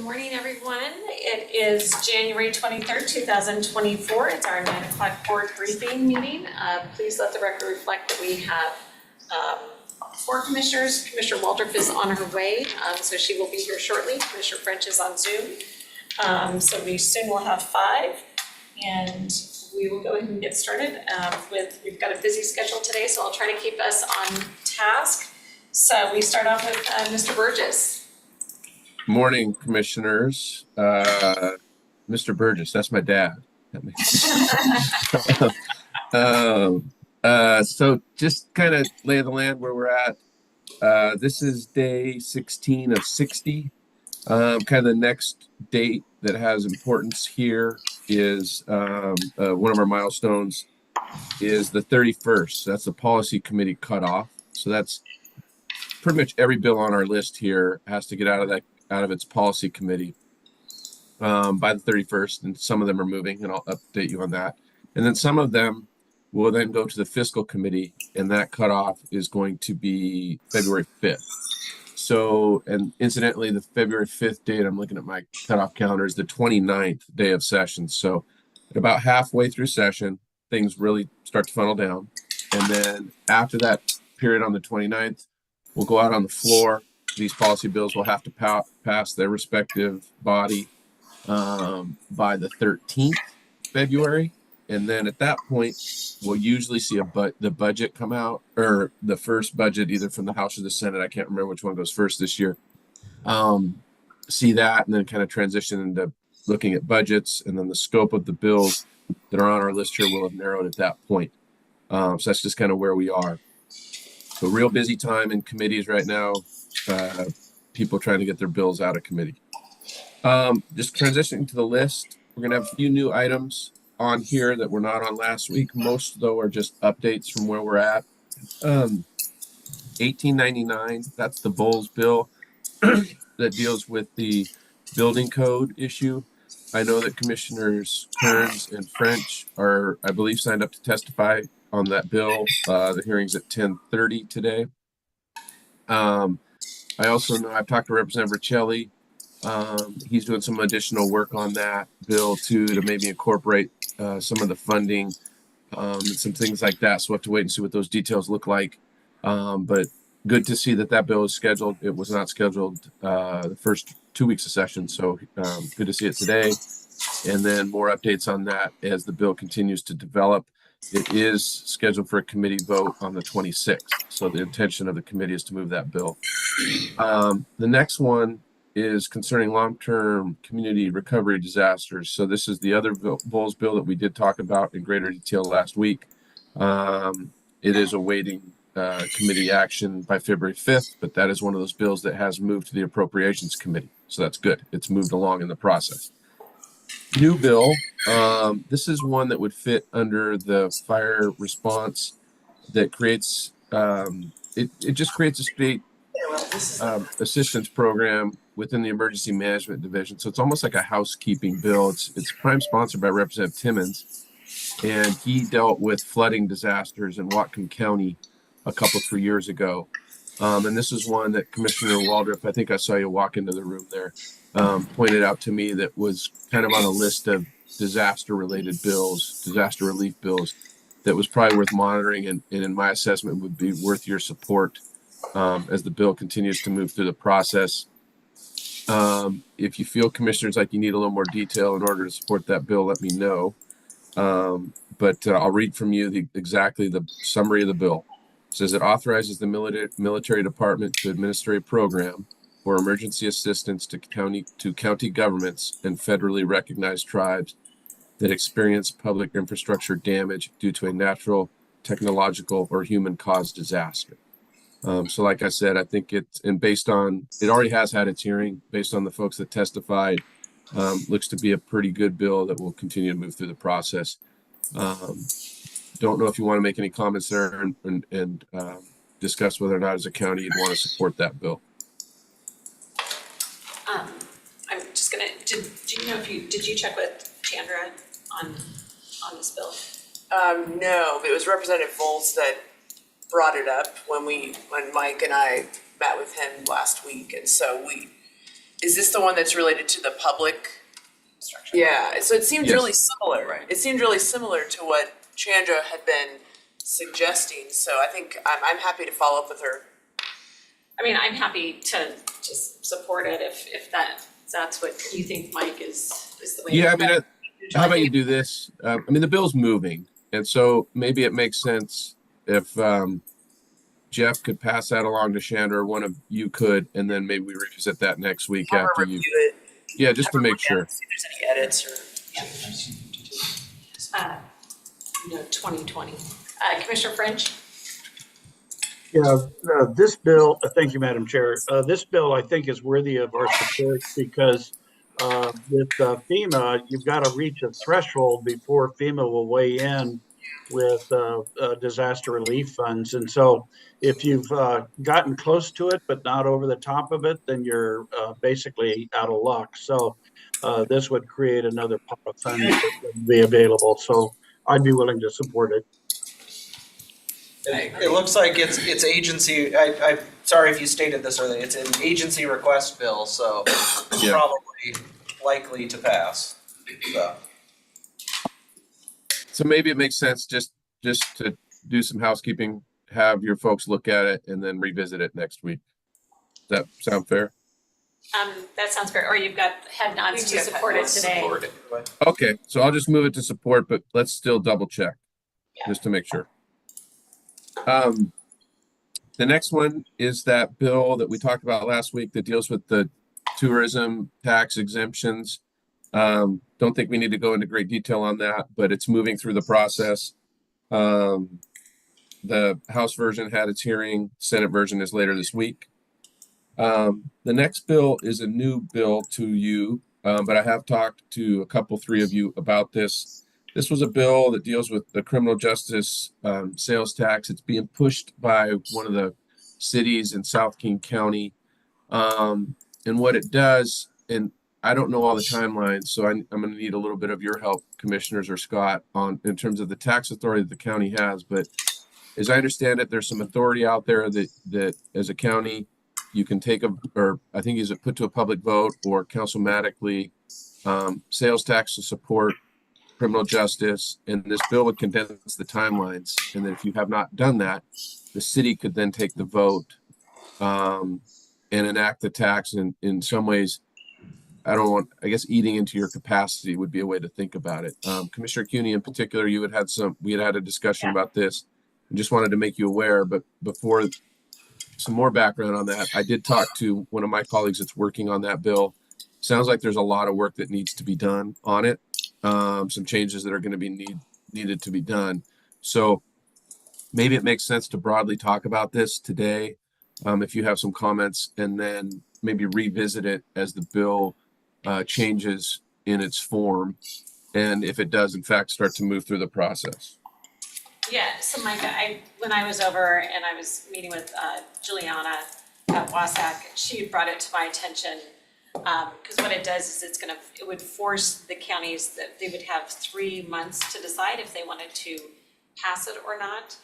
Good morning, everyone. It is January 23rd, 2024. It's our 9 o'clock board briefing meeting. Please let the record reflect that we have 4 commissioners. Commissioner Waldrop is on her way, so she will be here shortly. Commissioner French is on Zoom. So we soon will have 5, and we will go ahead and get started we've got a busy schedule today, so I'll try to keep us on task. So we start off with Mr. Burgess. Morning, commissioners. Mr. Burgess, that's my dad. That makes so just kind of lay of the land where we're at. This is day 16 of 60. Kind of the next date that has importance here is one of our milestones is the 31st. That's the policy committee cutoff. So that's pretty much every bill on our list here has to get out of its policy committee by the 31st, and some of them are moving, and I'll update you on that. And then some of them will then go to the fiscal committee, and that cutoff is going to be February 5th. So, and incidentally, the February 5th date, I'm looking at my cutoff calendar, is the 29th day of session. So at about halfway through session, things really start to funnel down. And then after that period on the 29th, we'll go out on the floor. These policy bills will have to pass their respective body by the 13th February. And then at that point, we'll usually see the budget come out, or the first budget, either from the House or the Senate. I can't remember which one goes first this year. See that, and then kind of transition into looking at budgets, and then the scope of the bills that are on our list here will have narrowed at that point. So that's just kind of where we are. So real busy time in committees right now. People trying to get their bills out of committee. Just transitioning to the list, we're going to have a few new items on here that were not on last week. Most, though, are just updates from where we're at. 1899, that's the Bowles bill that deals with the building code issue. I know that Commissioners Kearns and French are, I believe, signed up to testify on that bill. The hearing's at 10:30 today. I also know I've talked to Representative Riccelli. He's doing some additional work on that bill too, to maybe incorporate some of the funding and some things like that. So we'll have to wait and see what those details look like. But good to see that bill is scheduled. It was not scheduled the first 2 weeks of session, so good to see it today. And then more updates on that as the bill continues to develop. It is scheduled for a committee vote on the 26th. So the intention of the committee is to move that bill. The next one is concerning long-term community recovery disasters. So this is the other Bowles bill that we did talk about in greater detail last week. It is awaiting committee action by February 5th, but that is one of those bills that has moved to the Appropriations Committee. So that's good. It's moved along in the process. New bill. This is one that would fit under the fire response that creates, it just creates a state assistance program within the Emergency Management Division. So it's almost like a housekeeping bill. It's prime sponsored by Representative Timmons, and he dealt with flooding disasters in Whatcom County a couple 3 years ago. And this is one that Commissioner Waldrop, I think I saw you walk into the room there, pointed out to me that was kind of on a list of disaster related bills, disaster relief bills, that was probably worth monitoring, and in my assessment would be worth your support as the bill continues to move through the process. If you feel, commissioners, like you need a little more detail in order to support that bill, let me know. But I'll read from you exactly the summary of the bill. It says it authorizes the military department to administer a program for emergency assistance to county governments and federally recognized tribes that experience public infrastructure damage due to a natural, technological, or human-caused disaster. So like I said, I think it already has had its hearing based on the folks that testified. Looks to be a pretty good bill that will continue to move through the process. Don't know if you want to make any comments there and discuss whether or not as a county you'd want to support that bill. I'm just gonna, did you check with Chandra on this bill? No, it was Representative Volz that brought it up when Mike and I met with him last week, and so we Is this the one that's related to the public? Structure. Yeah, so it seemed Yes. really similar. Right. It seemed really similar to what Chandra had been suggesting, so I think I'm happy to follow up with her. I mean, I'm happy to just support it if that's what you think, Mike, is the way. Yeah, I mean, to how about you do this? I mean, the bill's moving, and so maybe it makes sense if Jeff could pass that along to Chandra, or one of you could, and then maybe we revisit that next week Have her after you. review it. Yeah, just to Have her make look at sure. it, see if there's any edits or. 2020. Commissioner French? Yeah, this bill, thank you, Madam Chair. This bill, I think, is worthy of our support because with FEMA, you've got to reach a threshold before FEMA will weigh in with disaster relief funds. And so if you've gotten close to it, but not over the top of it, then you're basically out of luck. So this would create another pot of funds that would be available. So I'd be willing to support it. It looks like it's agency, I'm sorry if you stated this earlier, it's an agency request bill, so it's Yeah. probably likely to pass. So, So maybe it makes sense just to do some housekeeping, have your folks look at it, and then revisit it next week. Does that sound fair? That sounds fair. Or you've got head nods to Yeah, support it today. support it. Okay, so I'll just move it to support, but let's still double check, Yeah. just to make sure. The next one is that bill that we talked about last week that deals with the tourism tax exemptions. Don't think we need to go into great detail on that, but it's moving through the process. The House version had its hearing, Senate version is later this week. The next bill is a new bill to you, but I have talked to three of you about this. This was a bill that deals with the criminal justice sales tax. It's being pushed by one of the cities in South King County. And what it does, and I don't know all the timelines, so I'm going to need a little bit of your help, commissioners or Scott, in terms of the tax authority that the county has. But as I understand it, there's some authority out there that as a county, you can take or I think is it put to a public vote or councilmatically sales tax to support criminal justice, and this bill would condense the timelines. And then if you have not done that, the city could then take the vote and enact the tax. And in some ways, I guess eating into your capacity would be a way to think about it. Commissioner CUNY in particular, we had a discussion about this and just wanted to make you aware. But before some more background on that, I did talk to one of my colleagues that's working on that bill. Sounds like there's a lot of work that needs to be done on it. Some changes that are going to be needed to be done. So maybe it makes sense to broadly talk about this today. If you have some comments, and then maybe revisit it as the bill changes in its form. And if it does, in fact, start to move through the process. Yeah, so Micah, when I was over and I was meeting with Juliana at Wasac, she brought it to my attention. Because what it does is it would force the counties that they would have 3 months to decide if they wanted to pass it or not,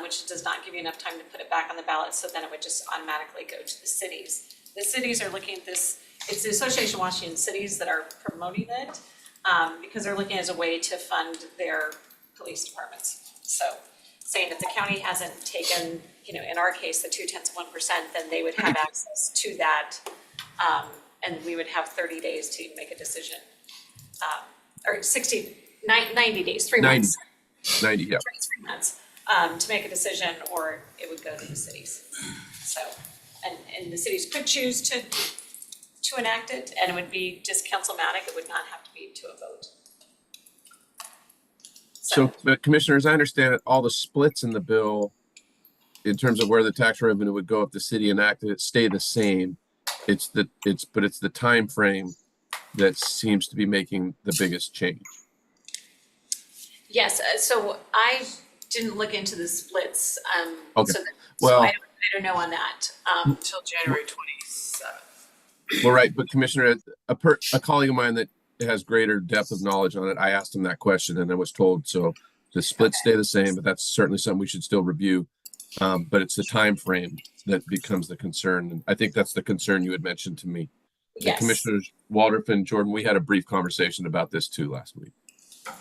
which does not give you enough time to put it back on the ballot, so then it would just automatically go to the cities. The cities are looking at this, it's the Association of Washington Cities that are promoting it, because they're looking as a way to fund their police departments. So saying that the county hasn't taken, in our case, the 0.2%, then they would have access to that. And we would have 30 days to make a decision, or 90 days, 3 months. 90, yeah. 3 months, to make a decision, or it would go to the cities. So, and the cities could choose to enact it, and it would be just councilmatic, it would not have to be to a vote. So, but commissioners, I understand that all the splits in the bill in terms of where the tax revenue would go if the city enacted it stay the same. It's the time frame that seems to be making the biggest change. Yes, so I didn't look into the splits, Okay. so Well- I don't know on that. Until January 27th. Well, right, but Commissioner, a colleague of mine that has greater depth of knowledge on it, I asked him that question and I was told, so the splits stay the same, but that's certainly something we should still review. But it's the time frame that becomes the concern. And I think that's the concern you had mentioned to me. Yes. Commissioners Waldorf and Jordan, we had a brief conversation about this too last week.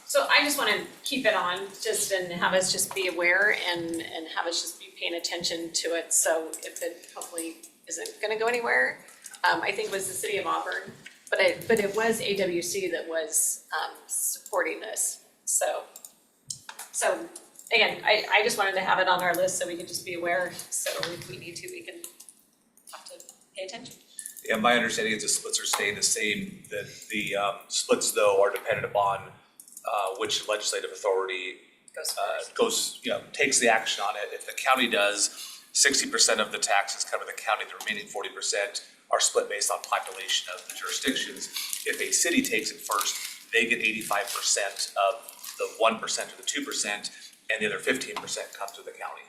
So I just want to keep it on just and have us just be aware and have us just be paying attention to it. So if it hopefully isn't going to go anywhere, I think it was the city of Auburn, but it was AWC that was supporting this. So again, I just wanted to have it on our list so we can just be aware. So if we need to, we can have to pay attention. Yeah, my understanding is the splits are staying the same, that the splits though are dependent upon which legislative authority goes, takes the action on it. If the county does, 60% of the taxes cover the county, the remaining 40% are split based on population of the jurisdictions. If a city takes it first, they get 85% of the 1% or the 2%, and the other 15% comes to the county.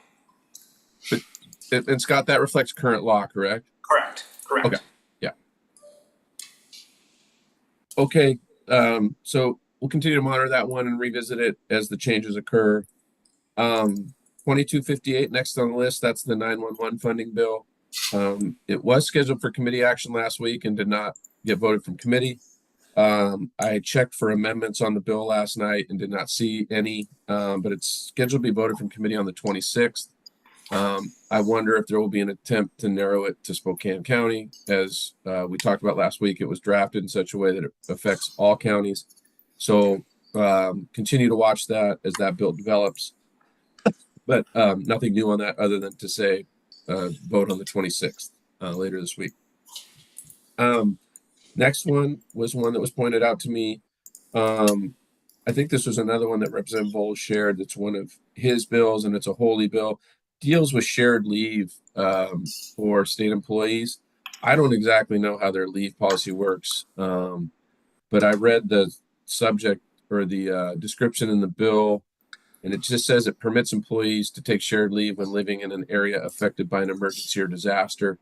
And Scott, that reflects current law, correct? Correct. Okay. Okay, so we'll continue to monitor that one and revisit it as the changes occur. 2258, next on the list, that's the 911 funding bill. It was scheduled for committee action last week and did not get voted from committee. I checked for amendments on the bill last night and did not see any, but it's scheduled to be voted from committee on the 26th. I wonder if there will be an attempt to narrow it to Spokane County. As we talked about last week, it was drafted in such a way that it affects all counties. So continue to watch that as that bill develops. But nothing new on that other than to say vote on the 26th later this week. Next one was one that was pointed out to me. I think this was another one that Representative Bowles shared. It's one of his bills, and it's a Holy bill. Deals with shared leave for state employees. I don't exactly know how their leave policy works, but I read the subject or the description in the bill, and it just says it permits employees to take shared leave when living in an area affected by an emergency or disaster.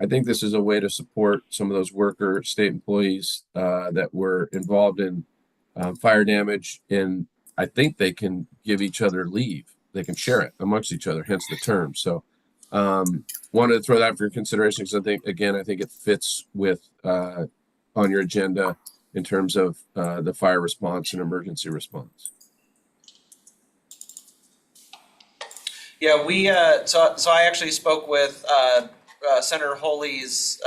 I think this is a way to support some of those worker state employees that were involved in fire damage, and I think they can give each other leave. They can share it amongst each other, hence the term. So wanted to throw that for your consideration because I think it fits with on your agenda in terms of the fire response and emergency response. Yeah, we so I actually spoke with Senator Holy's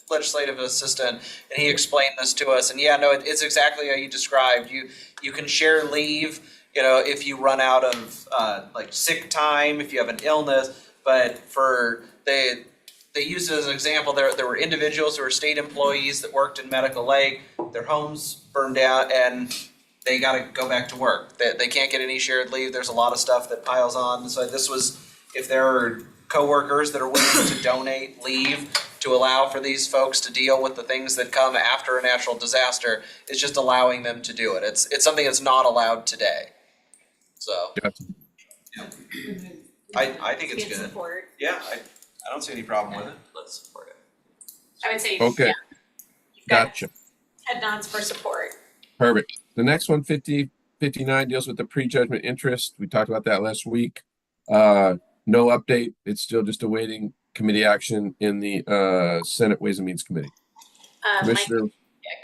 legislative assistant, and he explained this to us. And yeah, no, it's exactly how you described. You can share leave, if you run out of like sick time, if you have an illness. But for they used it as an example. There were individuals who were state employees that worked in Medical Lake. Their homes burned down, and they got to go back to work. They can't get any shared leave. There's a lot of stuff that piles on. So this was, if there are coworkers that are willing to donate leave to allow for these folks to deal with the things that come after a natural disaster, it's just allowing them to do it. It's something that's not allowed today. So Gotcha. yeah. I think it's Good good. support. Yeah, I don't see any problem with it. Let's support it. I would say, Okay. yeah. You've got Gotcha. head nods for support. Perfect. The next one, 5059, deals with the prejudgment interest. We talked about that last week. No update. It's still just awaiting committee action in the Senate Ways and Means Committee. Commissioner,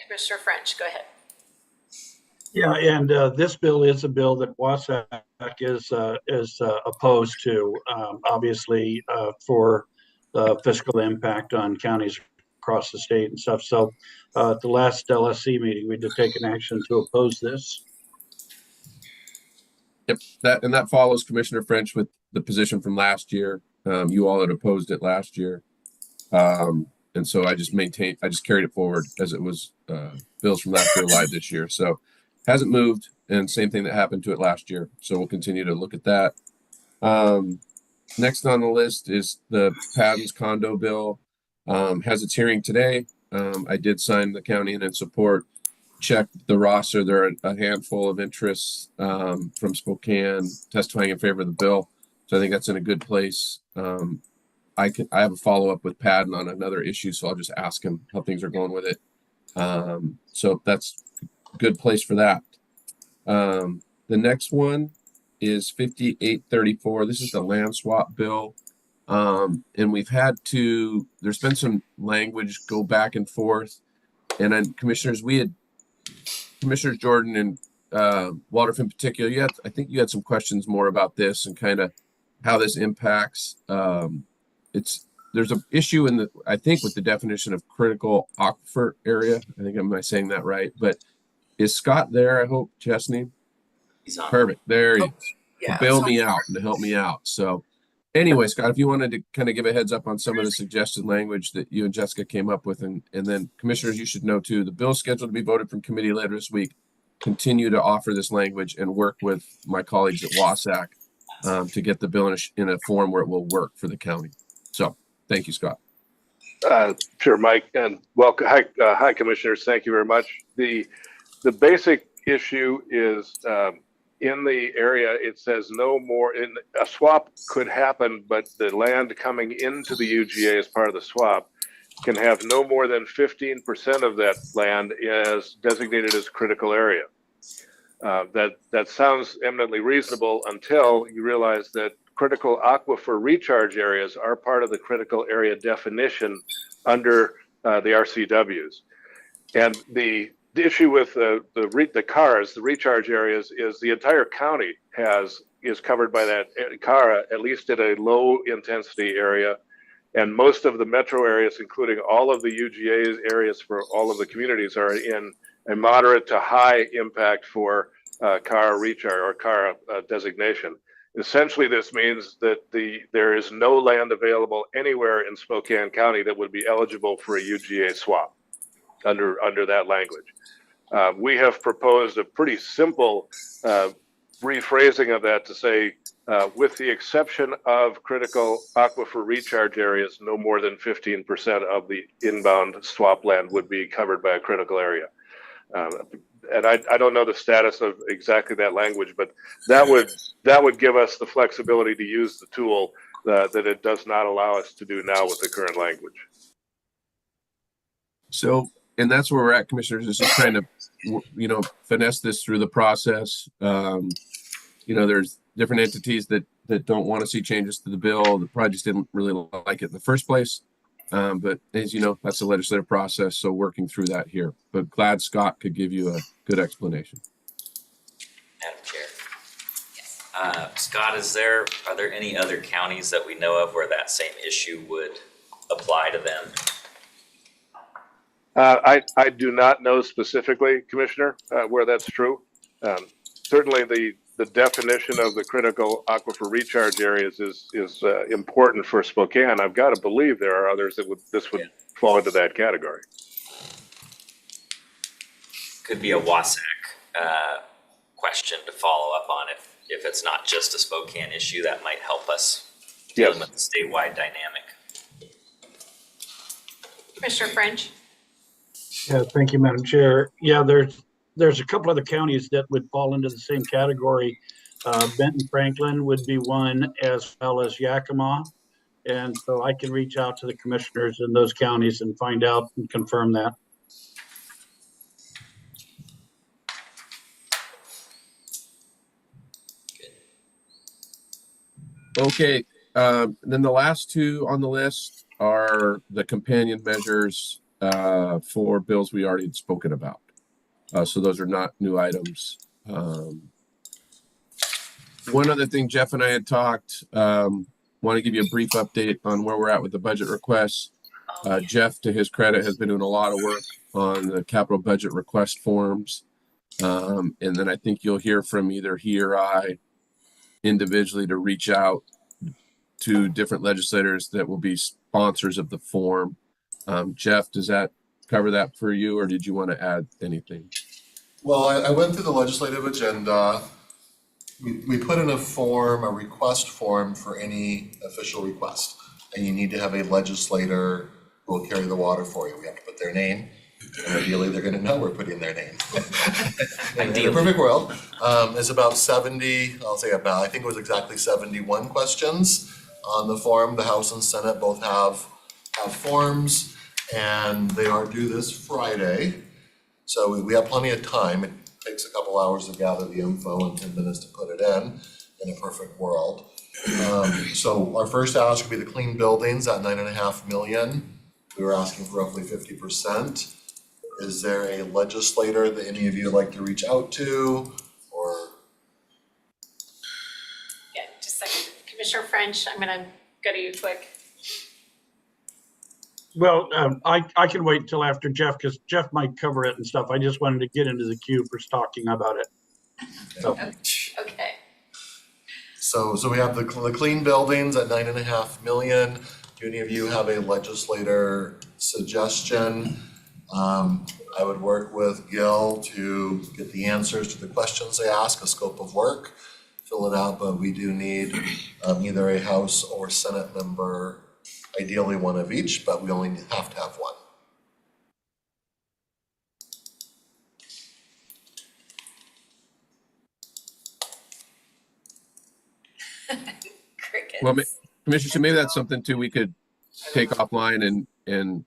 Commissioner French, go ahead. Yeah, and this bill is a bill that Wasac is opposed to, obviously, for the fiscal impact on counties across the state and stuff. So at the last LSC meeting, we did take an action to oppose this. yep, that follows Commissioner French with the position from last year. You all had opposed it last year. And so I just carried it forward as it was bills from last year live this year. So hasn't moved, and same thing that happened to it last year. So we'll continue to look at that. Next on the list is the Paddens condo bill. Has its hearing today. I did sign the county in support. Check the roster. There are a handful of interests from Spokane testifying in favor of the bill. So I think that's in a good place. I have a follow-up with Padden on another issue, so I'll just ask him how things are going with it. So that's a good place for that. The next one is 5834. This is the land swap bill. And there's been some language go back and forth. And then Commissioners Jordan and Waldorf in particular, I think you had some questions more about this and kind of how this impacts. There's an issue I think with the definition of critical aquifer area. Am I saying that right? But is Scott there? I hope, Chesney? He's on. Perfect. There he is. Yeah. To bail me out and to help me out. So anyway, Scott, if you wanted to kind of give a heads up on some of the suggested language that you and Jessica came up with, and then Commissioners, you should know too, the bill scheduled to be voted from committee later this week. Continue to offer this language and work with my colleagues at WASAC to get the bill in a form where it will work for the county. So thank you, Scott. Sure, Mike, and welcome. Hi, Commissioners. Thank you very much. The basic issue is in the area. It says no more. A swap could happen, but the land coming into the UGA as part of the swap can have no more than 15% of that land as designated as critical area. That sounds eminently reasonable until you realize that critical aquifer recharge areas are part of the critical area definition under the RCWs. And the issue with the CARs, the recharge areas, is the entire county is covered by that CARA, at least at a low intensity area. And most of the metro areas, including all of the UGA areas for all of the communities, are in a moderate to high impact for CARA recharge or CARA designation. Essentially, this means that there is no land available anywhere in Spokane County that would be eligible for a UGA swap under that language. We have proposed a pretty simple rephrasing of that to say, with the exception of critical aquifer recharge areas, no more than 15% of the inbound swap land would be covered by a critical area. And I don't know the status of exactly that language, but that would give us the flexibility to use the tool that it does not allow us to do now with the current language. So, and that's where we're at, Commissioners, is just trying to, finesse this through the process. There's different entities that don't want to see changes to the bill. The projects didn't really like it in the first place. But as you know, that's a legislative process. So working through that here, but glad Scott could give you a good explanation. Madam Chair. Scott, are there any other counties that we know of where that same issue would apply to them? I do not know specifically, Commissioner, where that's true. Certainly the definition of the critical aquifer recharge areas is important for Spokane. I've got to believe there are others that would fall into that category. Could be a WASAC question to follow up on if it's not just a Spokane issue. That might help us dealing with the statewide dynamic. Commissioner French? Yeah, thank you, Madam Chair. Yeah, there's a couple other counties that would fall into the same category. Benton Franklin would be one, as well as Yakima. And so I can reach out to the commissioners in those counties and find out and confirm that. Okay. Then the last two on the list are the companion measures for bills we already had spoken about. So those are not new items. One other thing, Jeff and I had talked, want to give you a brief update on where we're at with the budget requests. Jeff, to his credit, has been doing a lot of work on the capital budget request forms. And then I think you'll hear from either he or I individually to reach out to different legislators that will be sponsors of the form. Jeff, does that cover that for you, or did you want to add anything? Well, I went through the legislative agenda. We put in a request form for any official request, and you need to have a legislator who will carry the water for you. We have to put their name, and ideally they're going to know we're putting their name. In a perfect world, it's about 70, I think it was exactly 71 questions on the form. The House and Senate both have forms, and they are due this Friday. So we have plenty of time. It takes a couple hours to gather the info and 10 minutes to put it in a perfect world. So our first ask would be the clean buildings at 9.5 million. We were asking for roughly 50%. Is there a legislator that any of you would like to reach out to, or? Yeah, just a second. Commissioner French, I'm gonna go to you quick. Well, I can wait until after Jeff, because Jeff might cover it and stuff. I just wanted to get into the queue for talking about it. So, Okay. So we have the clean buildings at 9.5 million. Do any of you have a legislator suggestion? I would work with Gil to get the answers to the questions they ask, a scope of work, fill it out, but we do need either a House or Senate member, ideally one of each, but we only have to have one. Crickets. Well, Commissioner, so maybe that's something too we could take offline and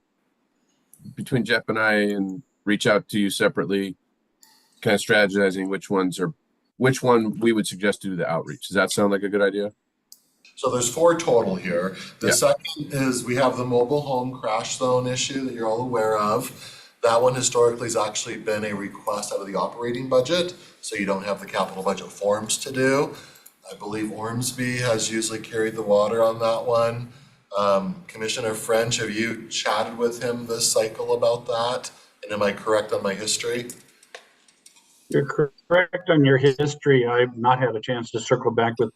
between Jeff and I and reach out to you separately, kind of strategizing which one we would suggest to do the outreach. Does that sound like a good idea? So there's 4 total here. The Yeah. second is we have the mobile home crash zone issue that you're all aware of. That one historically has actually been a request out of the operating budget, so you don't have the capital budget forms to do. I believe Ormsby has usually carried the water on that one. Commissioner French, have you chatted with him this cycle about that? And am I correct on my history? you're correct on your history. I've not had a chance to circle back with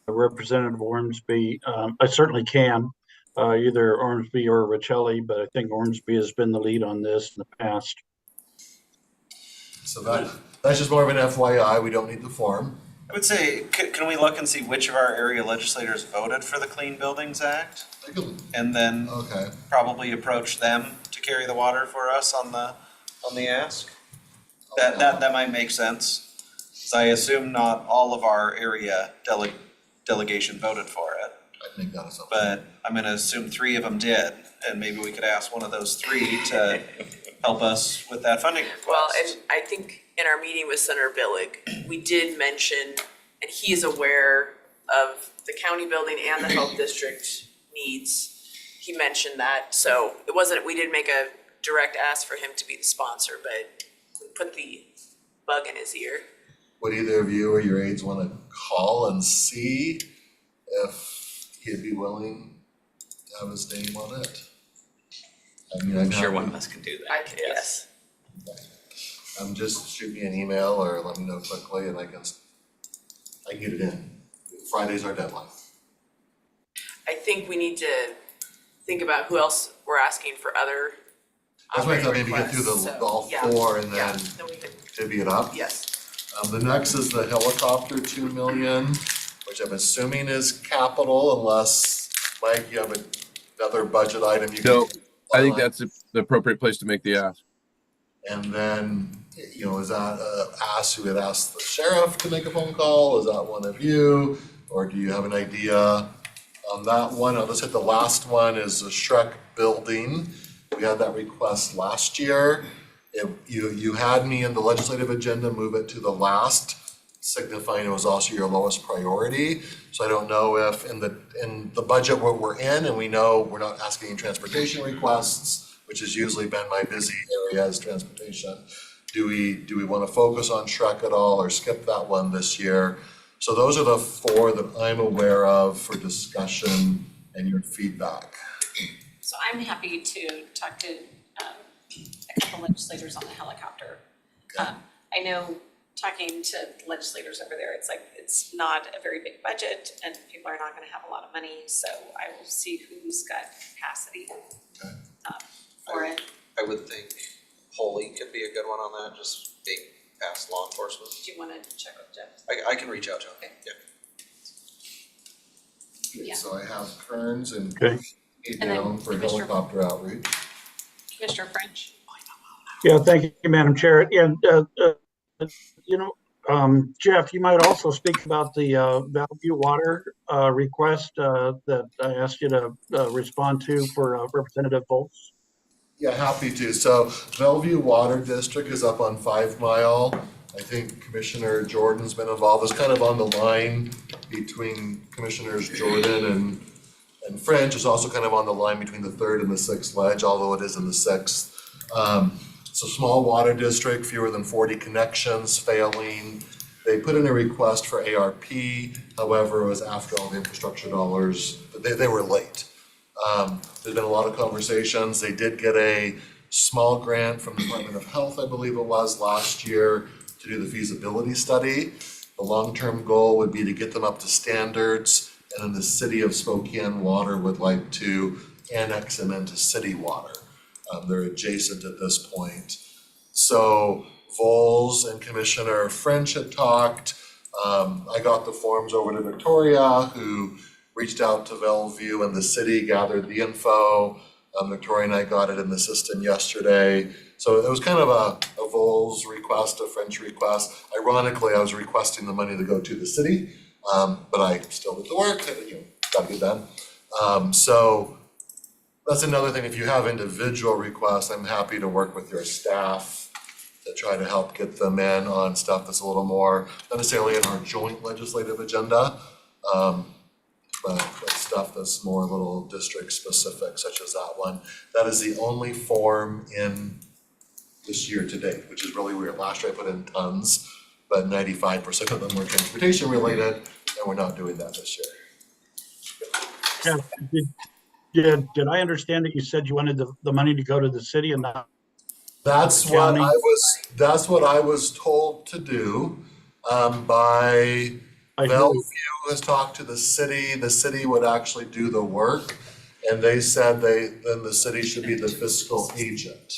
Representative Ormsby. I certainly can, either Ormsby or Riccelli, but I think Ormsby has been the lead on this in the past. So that's just more of an FYI, we don't need the form. I would say, can we look and see which of our area legislators voted for the Clean Buildings Act? I can- And then Okay, probably approach them to carry the water for us on the ask? That might make sense. 'Cause I assume not all of our area delegation voted for it, I think that is something. but I'm gonna assume 3 of them did. And maybe we could ask one of those 3 to help us with that funding request. Well, and I think in our meeting with Senator Billig, we did mention, and he is aware of the county building and the health district needs. He mentioned that, so it wasn't, we didn't make a direct ask for him to be the sponsor, but we put the bug in his ear. Would either of you or your aides want to call and see if he'd be willing to have his name on it? I mean, I'm sure one of us can do that. I could, yes. Just shoot me an email or let me know quickly and I can get it in. Friday's our deadline. I think we need to think about who else we're asking for other That's why I thought operating maybe get through requests, the so, all yeah, 4 and yeah, then then we could, divvy it up. yes. The next is the helicopter, 2 million, which I'm assuming is capital unless, Mike, you have another budget item you can. No, I think that's the appropriate place to make the ask. And then, is that ask who had asked the sheriff to make a phone call? Is that one of you? Or do you have an idea on that one? I'll just hit the last one is the Shrek building. We had that request last year. You had me in the legislative agenda, move it to the last, signifying it was also your lowest priority. So I don't know if in the budget what we're in, and we know we're not asking any transportation requests, which has usually been my busy area is transportation. Do we want to focus on Shrek at all or skip that one this year? So those are the 4 that I'm aware of for discussion and your feedback. So I'm happy to talk to a couple legislators on the helicopter. I know talking to legislators over there, it's like, it's not a very big budget and people are not gonna have a lot of money, so I will see who's got capacity for it. I would think Holy could be a good one on that, just being past law enforcement. Do you wanna check with Jeff? I can reach out to him, Okay. yeah. Yeah. So I have Kearns and Okay. Kate And then down for Commissioner- helicopter outreach. Commissioner French? Yeah, thank you, Madam Chair. And, Jeff, you might also speak about the Bellevue Water request that I asked you to respond to for Representative Volz. Yeah, happy to. So Bellevue Water District is up on 5 Mile. I think Commissioner Jordan's been involved. It's kind of on the line between Commissioners Jordan and French is also kind of on the line between the third and the sixth ledge, although it is in the sixth. It's a small water district, fewer than 40 connections, failing. They put in a request for ARP, however, it was after all the infrastructure dollars, they were late. There's been a lot of conversations. They did get a small grant from the Department of Health, I believe it was, last year to do the feasibility study. The long-term goal would be to get them up to standards, and then the city of Spokane Water would like to annex them into city water. They're adjacent at this point. So Vols and Commissioner French had talked. I got the forms over to Victoria, who reached out to Bellevue and the city, gathered the info. Victoria and I got it in the system yesterday. So it was kind of a Vols request, a French request. Ironically, I was requesting the money to go to the city, but I still did the work, gotta get done. So that's another thing. If you have individual requests, I'm happy to work with your staff to try to help get them in on stuff that's a little more, not necessarily in our joint legislative agenda, but stuff that's more little district specific, such as that one. That is the only form in this year to date, which is really weird. Last year I put in tons, but 95% of them were transportation related, and we're not doing that this year. Yeah, did I understand that you said you wanted the money to go to the city and not? That's The what county? that's what I was told to do, by I Bellevue has talked to the city would actually do the work, and they said then the city should be the fiscal agent.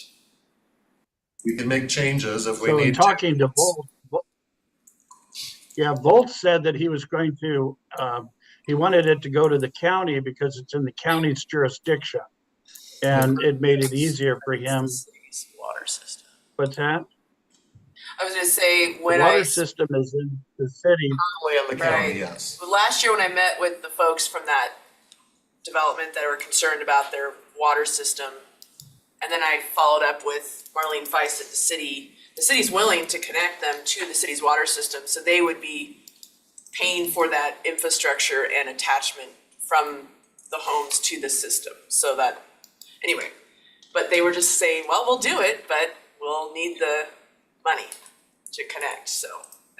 We can make changes if we So in need to. talking to Volt, Volt said that he was going to, he wanted it to go to the county because it's in the county's jurisdiction. And it made it easier for him. City's water system. What's that? I was gonna say, The when water system is in the city. Only on the county, Right. yes. But last year when I met with the folks from that development that were concerned about their water system, and then I followed up with Marlene Feist at the city's willing to connect them to the city's water system, so they would be paying for that infrastructure and attachment from the homes to the system, so that, anyway. But they were just saying, well, we'll do it, but we'll need the money to connect, so.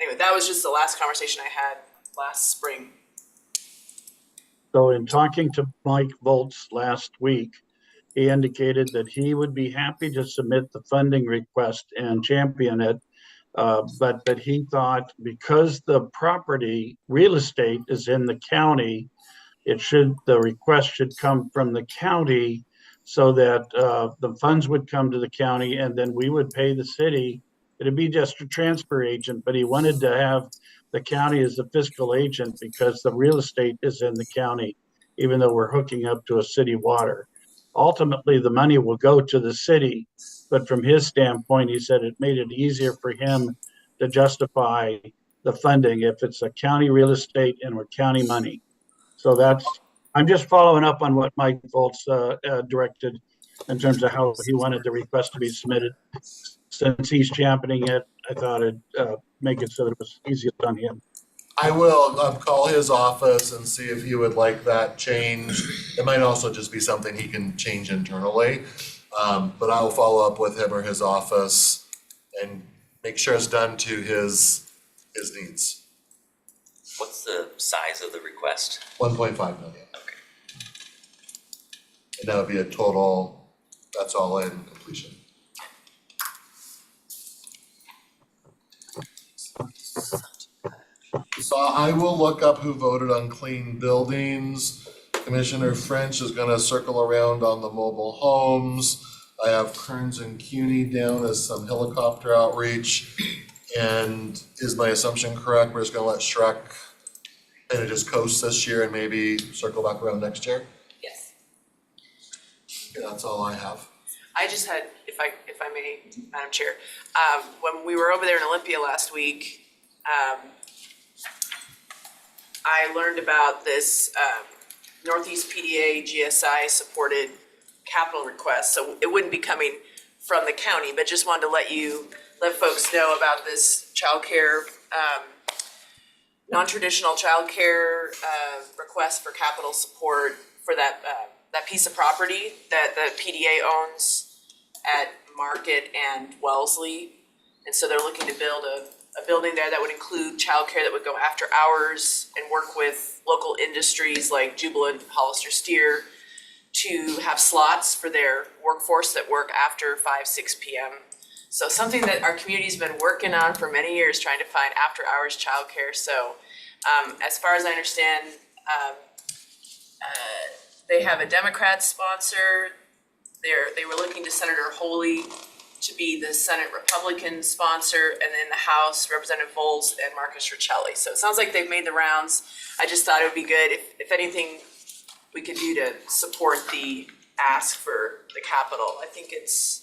Anyway, that was just the last conversation I had last spring. So in talking to Mike Volz last week, he indicated that he would be happy to submit the funding request and champion it. But that he thought because the property, real estate is in the county, the request should come from the county so that the funds would come to the county and then we would pay the city. It'd be just a transfer agent, but he wanted to have the county as the fiscal agent because the real estate is in the county, even though we're hooking up to a city water. Ultimately, the money will go to the city, but from his standpoint, he said it made it easier for him to justify the funding if it's a county real estate and we're county money. So I'm just following up on what Mike Volz directed in terms of how he wanted the request to be submitted. Since he's championing it, I thought it'd make it so that it was easiest on him. I will call his office and see if he would like that changed. It might also just be something he can change internally. But I will follow up with him or his office and make sure it's done to his needs. What's the size of the request? 1.5 million. And that would be a total, that's all in completion. So I will look up who voted on clean buildings. Commissioner French is gonna circle around on the mobile homes. I have Kearns and CUNY down as some helicopter outreach. And is my assumption correct? We're just gonna let Shrek kind of just coast this year and maybe circle back around next year? Yes. Okay, that's all I have. I just had, if I may, Madam Chair, when we were over there in Olympia last week, I learned about this Northeast PDA GSI supported capital request. So it wouldn't be coming from the county, but just wanted to let folks know about this childcare non-traditional childcare, request for capital support for that piece of property that the PDA owns at Market and Wellesley. And so they're looking to build a building there that would include childcare that would go after hours and work with local industries like Jubilant, Hollister Steer to have slots for their workforce that work after 5-6 p.m. So something that our community's been working on for many years, trying to find after-hours childcare. So as far as I understand, they have a Democrat sponsor. They were looking to Senator Holy to be the Senate Republican sponsor, and then the House, Representative Voles and Marcus Riccelli. So it sounds like they've made the rounds. I just thought it would be good if anything we could do to support the ask for the capital. I think it's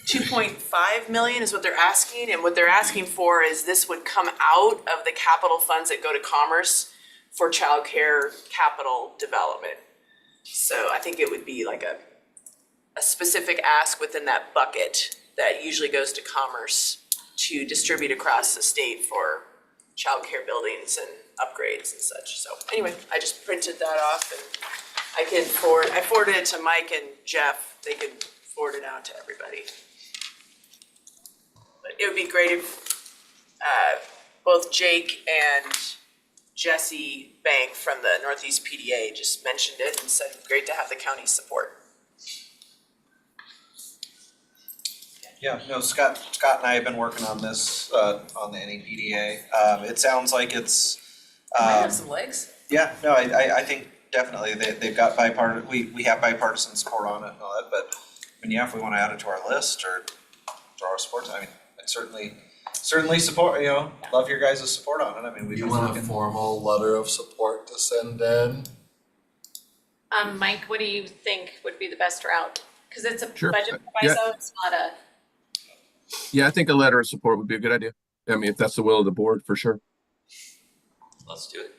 2.5 million is what they're asking, and what they're asking for is this would come out of the capital funds that go to Commerce for childcare capital development. So I think it would be like a specific ask within that bucket that usually goes to Commerce to distribute across the state for childcare buildings and upgrades and such. So anyway, I just printed that off, and I forwarded it to Mike and Jeff. They could forward it out to everybody. But it would be great if both Jake and Jesse Bank from the Northeast PDA just mentioned it and said, great to have the county's support. Yeah, no, Scott and I have been working on this, on the NEPDA. It sounds like it's, Might have some legs. yeah, no, I think definitely they've got bipartisan, we have bipartisan support on it and all that, but, I mean, yeah, if we wanna add it to our list or to our support, I mean, I'd certainly support, love your guys' support on it. I mean, we've You been want a looking. formal letter of support to send in? Mike, what do you think would be the best route? Because it's a Sure. budget Yeah. proviso, it's not a. Yeah, I think a letter of support would be a good idea. I mean, if that's the will of the board, for sure. Let's do it.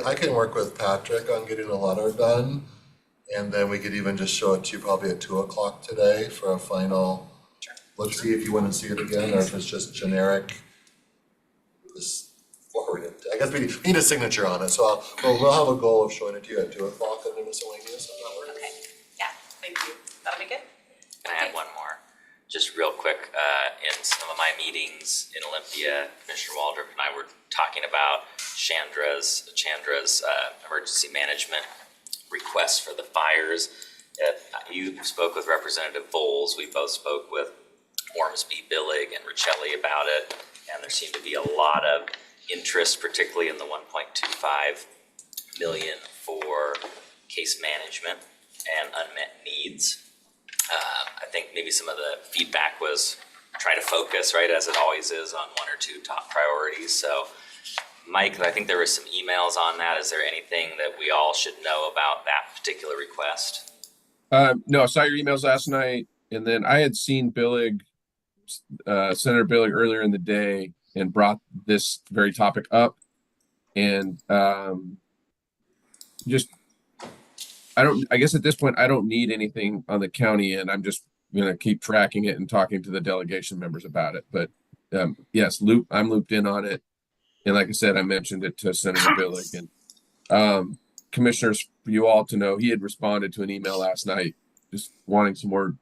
I can work with Patrick on getting a letter done. And then we could even just show it to you probably at 2:00 today for a final. Let's see if you want to see it again, or if it's just generic. Just forward it. I guess we need a signature on it, so we'll have a goal of showing it to you at 2:00 under miscellaneous, if that works. Okay, yeah, thank you. That'll be good. Can I add one more? Just real quick, in some of my meetings in Olympia, Commissioner Waldrop and I were talking about Chandra's emergency management request for the fires. You spoke with Representative Voles, we both spoke with Ormsby, Billig, and Riccelli about it, and there seemed to be a lot of interest, particularly in the 1.25 million for case management and unmet needs. I think maybe some of the feedback was try to focus, right, as it always is, on one or two top priorities. So, Mike, I think there were some emails on that. Is there anything that we all should know about that particular request? No, I saw your emails last night, and then I had seen Billig, Senator Billig earlier in the day, and brought this very topic up. And I guess at this point, I don't need anything on the county end. I'm just gonna keep tracking it and talking to the delegation members about it. But yes, I'm looped in on it. And like I said, I mentioned it to Senator Billig, and commissioners, for you all to know, he had responded to an email last night, just wanting some more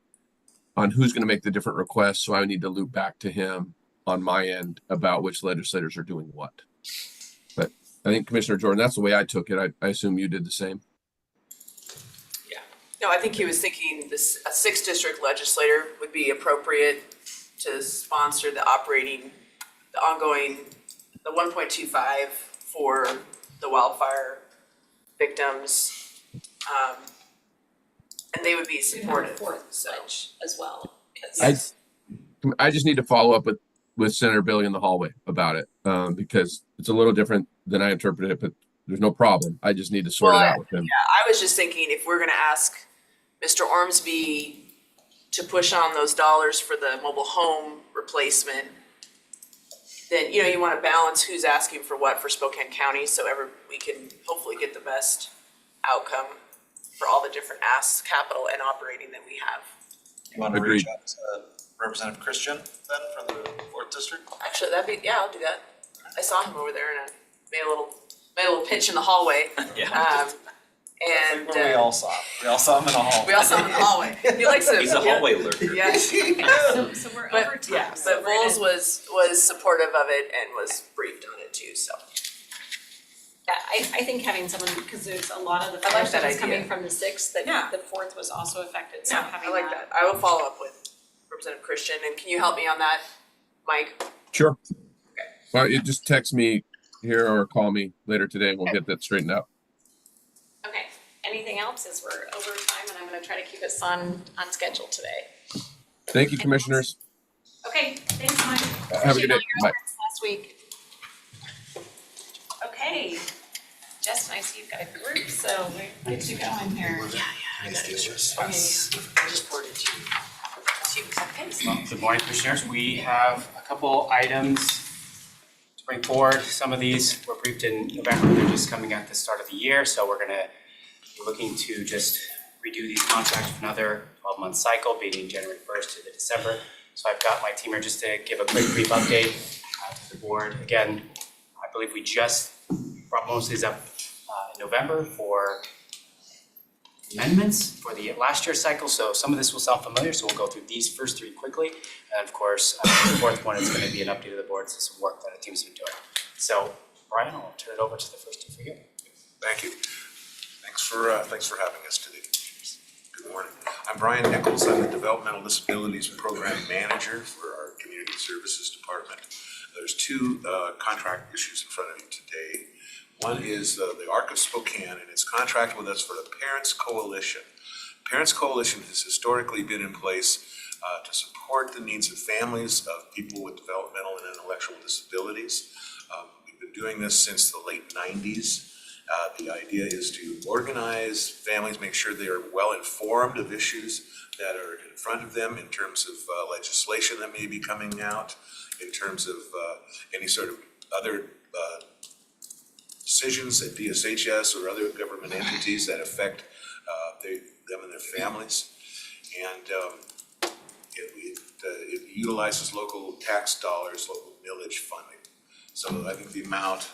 on who's going to make the different requests. So I need to loop back to him on my end about which legislators are doing what. But I think Commissioner Jordan, that's the way I took it. I assume you did the same. No, I think he was thinking a 6th district legislator would be appropriate to sponsor the ongoing, the 1.25 for the wildfire victims. And they would be supportive, so. As well. I just need to follow up with Senator Billig in the hallway about it, because it's a little different than I interpreted it, but there's no problem. I just need to sort it out with him. Yeah, I was just thinking if we're gonna ask Mr. Ormsby to push on those dollars for the mobile home replacement, then, you wanna balance who's asking for what for Spokane County, so we can hopefully get the best outcome for all the different asks, capital and operating that we have. You wanna Agreed. reach out to Representative Christian then for the fourth district? Actually, I'll do that. I saw him over there and I made a little pitch in the hallway. Yeah. And We all saw him. We all saw him in the hall. we all saw him in the hallway. He likes to. He's a hallway lurker. Yes. So we're over But time, yeah, so but we're gonna- Vols was supportive of it and was briefed on it too, so. Yeah, I think having someone, because there's a lot of the I like first that that was coming idea. from the sixth, that Yeah. the fourth was also affected, so Yeah, having I like that. I will follow up with Representative Christian, and can you help me on that, Mike? Sure. Well, you just text me here or call me later today and we'll get that straightened out. Okay, anything else as we're over time, and I'm gonna try to keep us on schedule today. Thank you, commissioners. Okay, thanks, Mike. Have a good day. Appreciate all your Bye. efforts last week. Okay, Jess, I see you've got a group, so we're good to go in here. I got it. Okay, I just forwarded to you. Okay. Good morning, commissioners. We have a couple items to bring forward. Some of these were briefed in November. They're just coming at the start of the year, so we're gonna be looking to just redo these contracts for another 12-month cycle, beginning January 1st to the December. So I've got my team here just to give a quick brief update to the board. Again, I believe we just brought most of these up in November for amendments for the last year's cycle, so some of this will sound familiar, so we'll go through these first three quickly. And of course, the fourth one is going to be an update of the board, so some work that the team's been doing. So Brian, I'll turn it over to the first two for you. Thank you. Thanks for having us today. Good morning. I'm Brian Nichols. I'm the Developmental Disabilities Program Manager for our Community Services Department. There's two contract issues in front of you today. One is the ARC of Spokane and its contract with us for the Parents Coalition. Parents Coalition has historically been in place to support the needs of families of people with developmental and intellectual disabilities. We've been doing this since the late 90s. The idea is to organize families, make sure they are well informed of issues that are in front of them in terms of legislation that may be coming out, in terms of any sort of other decisions at DSHS or other government entities that affect them and their families. And it utilizes local tax dollars, local millage funding. So I think the amount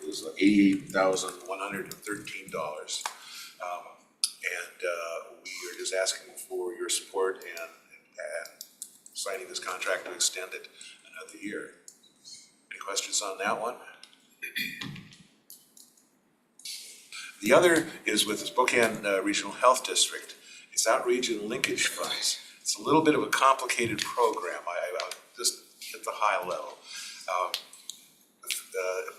is $88,113. And we are just asking for your support and signing this contract to extend it another year. Any questions on that one? The other is with the Spokane Regional Health District. It's outreach and linkage funds. It's a little bit of a complicated program. I'll just at the high level.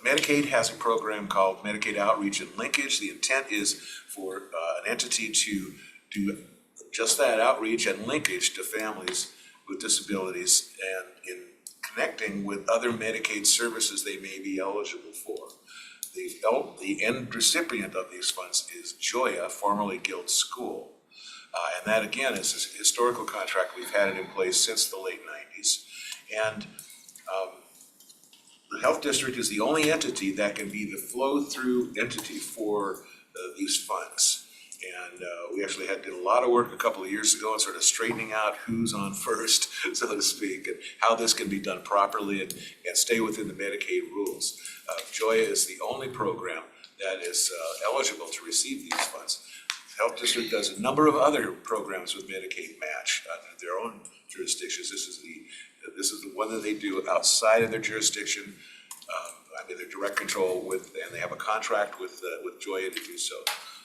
Medicaid has a program called Medicaid Outreach and Linkage. The intent is for an entity to do just that, outreach and linkage to families with disabilities and in connecting with other Medicaid services they may be eligible for. The end recipient of these funds is Joya, formerly Guild School. And that again is a historical contract. We've had it in place since the late 90s. And the health district is the only entity that can be the flow-through entity for these funds. And we actually did a lot of work a couple of years ago on sort of straightening out who's on first, so to speak, and how this can be done properly and stay within the Medicaid rules. Joya is the only program that is eligible to receive these funds. The health district does a number of other programs with Medicaid match under their own jurisdictions. This is the one that they do outside of their jurisdiction. Their direct control with, and they have a contract with Joya to do so.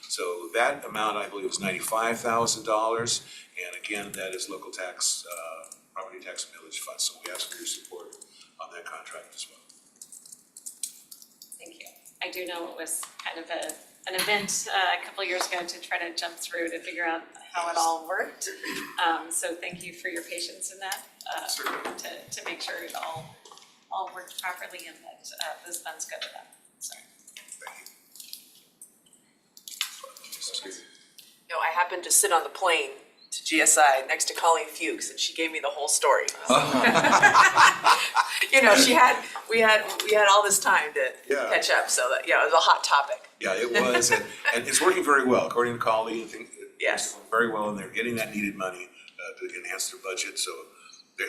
So that amount, I believe, is $95,000, and again, that is local tax, property tax and millage funds. So we ask for your support on that contract as well. Thank you. I do know it was kind of an event a couple of years ago to try to jump through to figure out how it all worked. So thank you for your patience in that, to make sure it all worked properly and that those funds go to them. So. No, I happened to sit on the plane to GSI next to Colleen Fuchs, and she gave me the whole story. You know, we had all this time to catch up, so that, it was a hot topic. Yeah, it was, and it's working very well, according to Colleen. I think Yes. it's very well, and they're getting that needed money to enhance their budget. So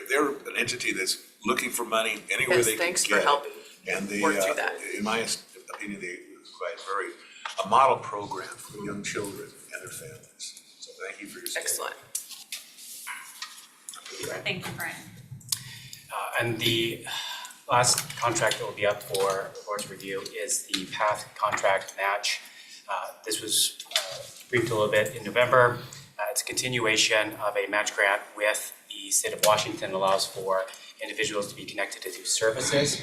they're an entity that's looking for money anywhere Yes, they can get it. thanks for helping And they, work through that. in my opinion, they provide a model program for young children and their families. So thank you for your support. Excellent. Thank you, Brian. And the last contract that will be up for the board's review is the PATH contract match. This was briefed a little bit in November. It's a continuation of a match grant with the state of Washington. Allows for individuals to be connected to services.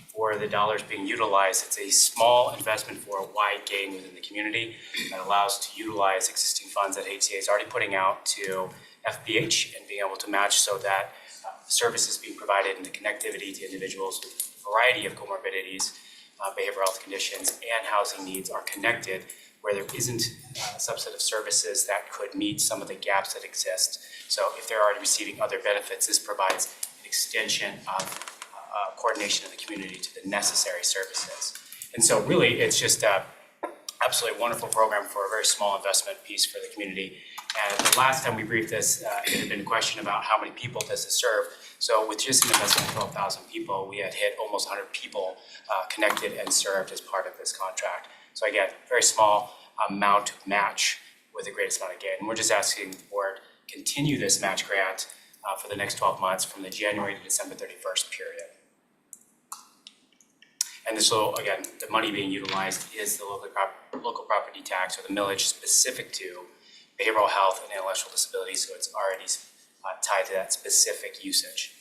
For the dollars being utilized, it's a small investment for a wide gain within the community that allows to utilize existing funds that HCA is already putting out to FBH and being able to match so that services being provided and the connectivity to individuals with a variety of comorbidities, behavioral health conditions, and housing needs are connected where there isn't a subset of services that could meet some of the gaps that exist. So if they're already receiving other benefits, this provides an extension of coordination of the community to the necessary services. And so really, it's just a absolutely wonderful program for a very small investment piece for the community. And the last time we briefed this, it had been a question about how many people does this serve. So with just an investment of 12,000 people, we had hit almost 100 people connected and served as part of this contract. So again, very small amount of match with the greatest amount of gain. And we're just asking the board continue this match grant for the next 12 months from the January to December 31st period. And this will, again, the money being utilized is the local property tax or the millage specific to behavioral health and intellectual disability, so it's already tied to that specific usage.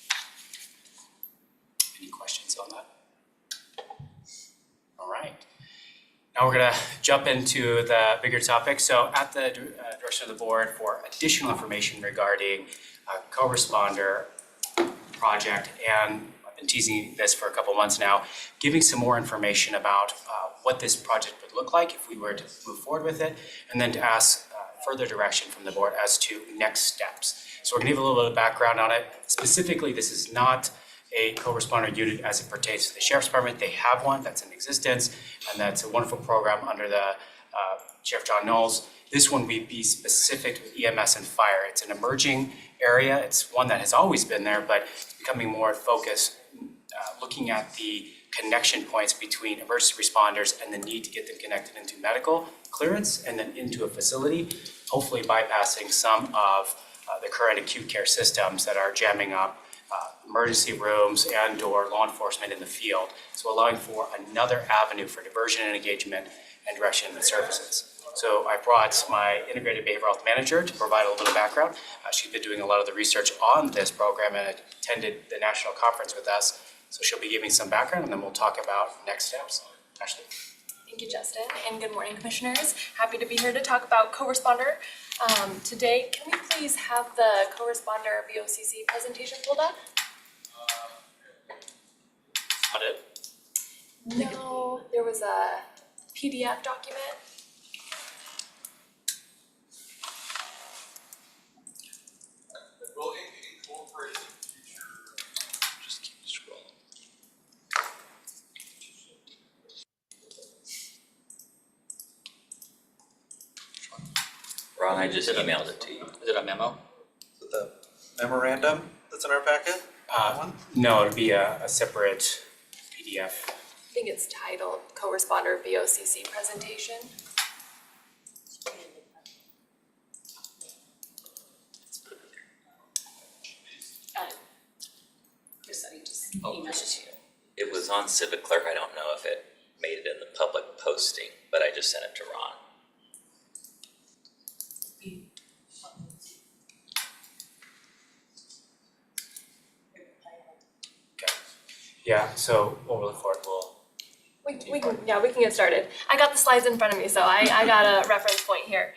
Any questions on that? All right. Now we're gonna jump into the bigger topic. So at the direction of the board for additional information regarding co-responder project, and I've been teasing this for a couple months now, giving some more information about what this project would look like if we were to move forward with it, and then to ask further direction from the board as to next steps. So we're gonna give a little bit of background on it. Specifically, this is not a co-responder unit as it pertains to the Sheriff's Department. They have one that's in existence, and that's a wonderful program under the Sheriff John Knowles. This one would be specific to EMS and fire. It's an emerging area. It's one that has always been there, but it's becoming more focused, looking at the connection points between emergency responders and the need to get them connected into medical clearance and then into a facility, hopefully bypassing some of the current acute care systems that are jamming up emergency rooms and or law enforcement in the field. So allowing for another avenue for diversion and engagement and direction in the services. So I brought my integrated behavioral health manager to provide a little bit of background. She's been doing a lot of the research on this program and attended the national conference with us. So she'll be giving some background and then we'll talk about next steps. Ashley. Thank you, Justin, and good morning, commissioners. Happy to be here to talk about co-responder. Today, can we please have the co-responder VOCC presentation pulled up? Got it. No, there was a PDF document. We'll incorporate it in future. Just keep scrolling. Ron, I just emailed it to you. Is it a memo? Is it the memorandum that's in our packet? No, it'll be a separate PDF. I think it's titled Co-responder VOCC presentation. Chris, I just emailed it to you. It was on Civic Clerk. I don't know if it made it in the public posting, but I just sent it to Ron. Yeah, so what we'll look for, We can get started. I got the slides in front of me, so I got a reference point here.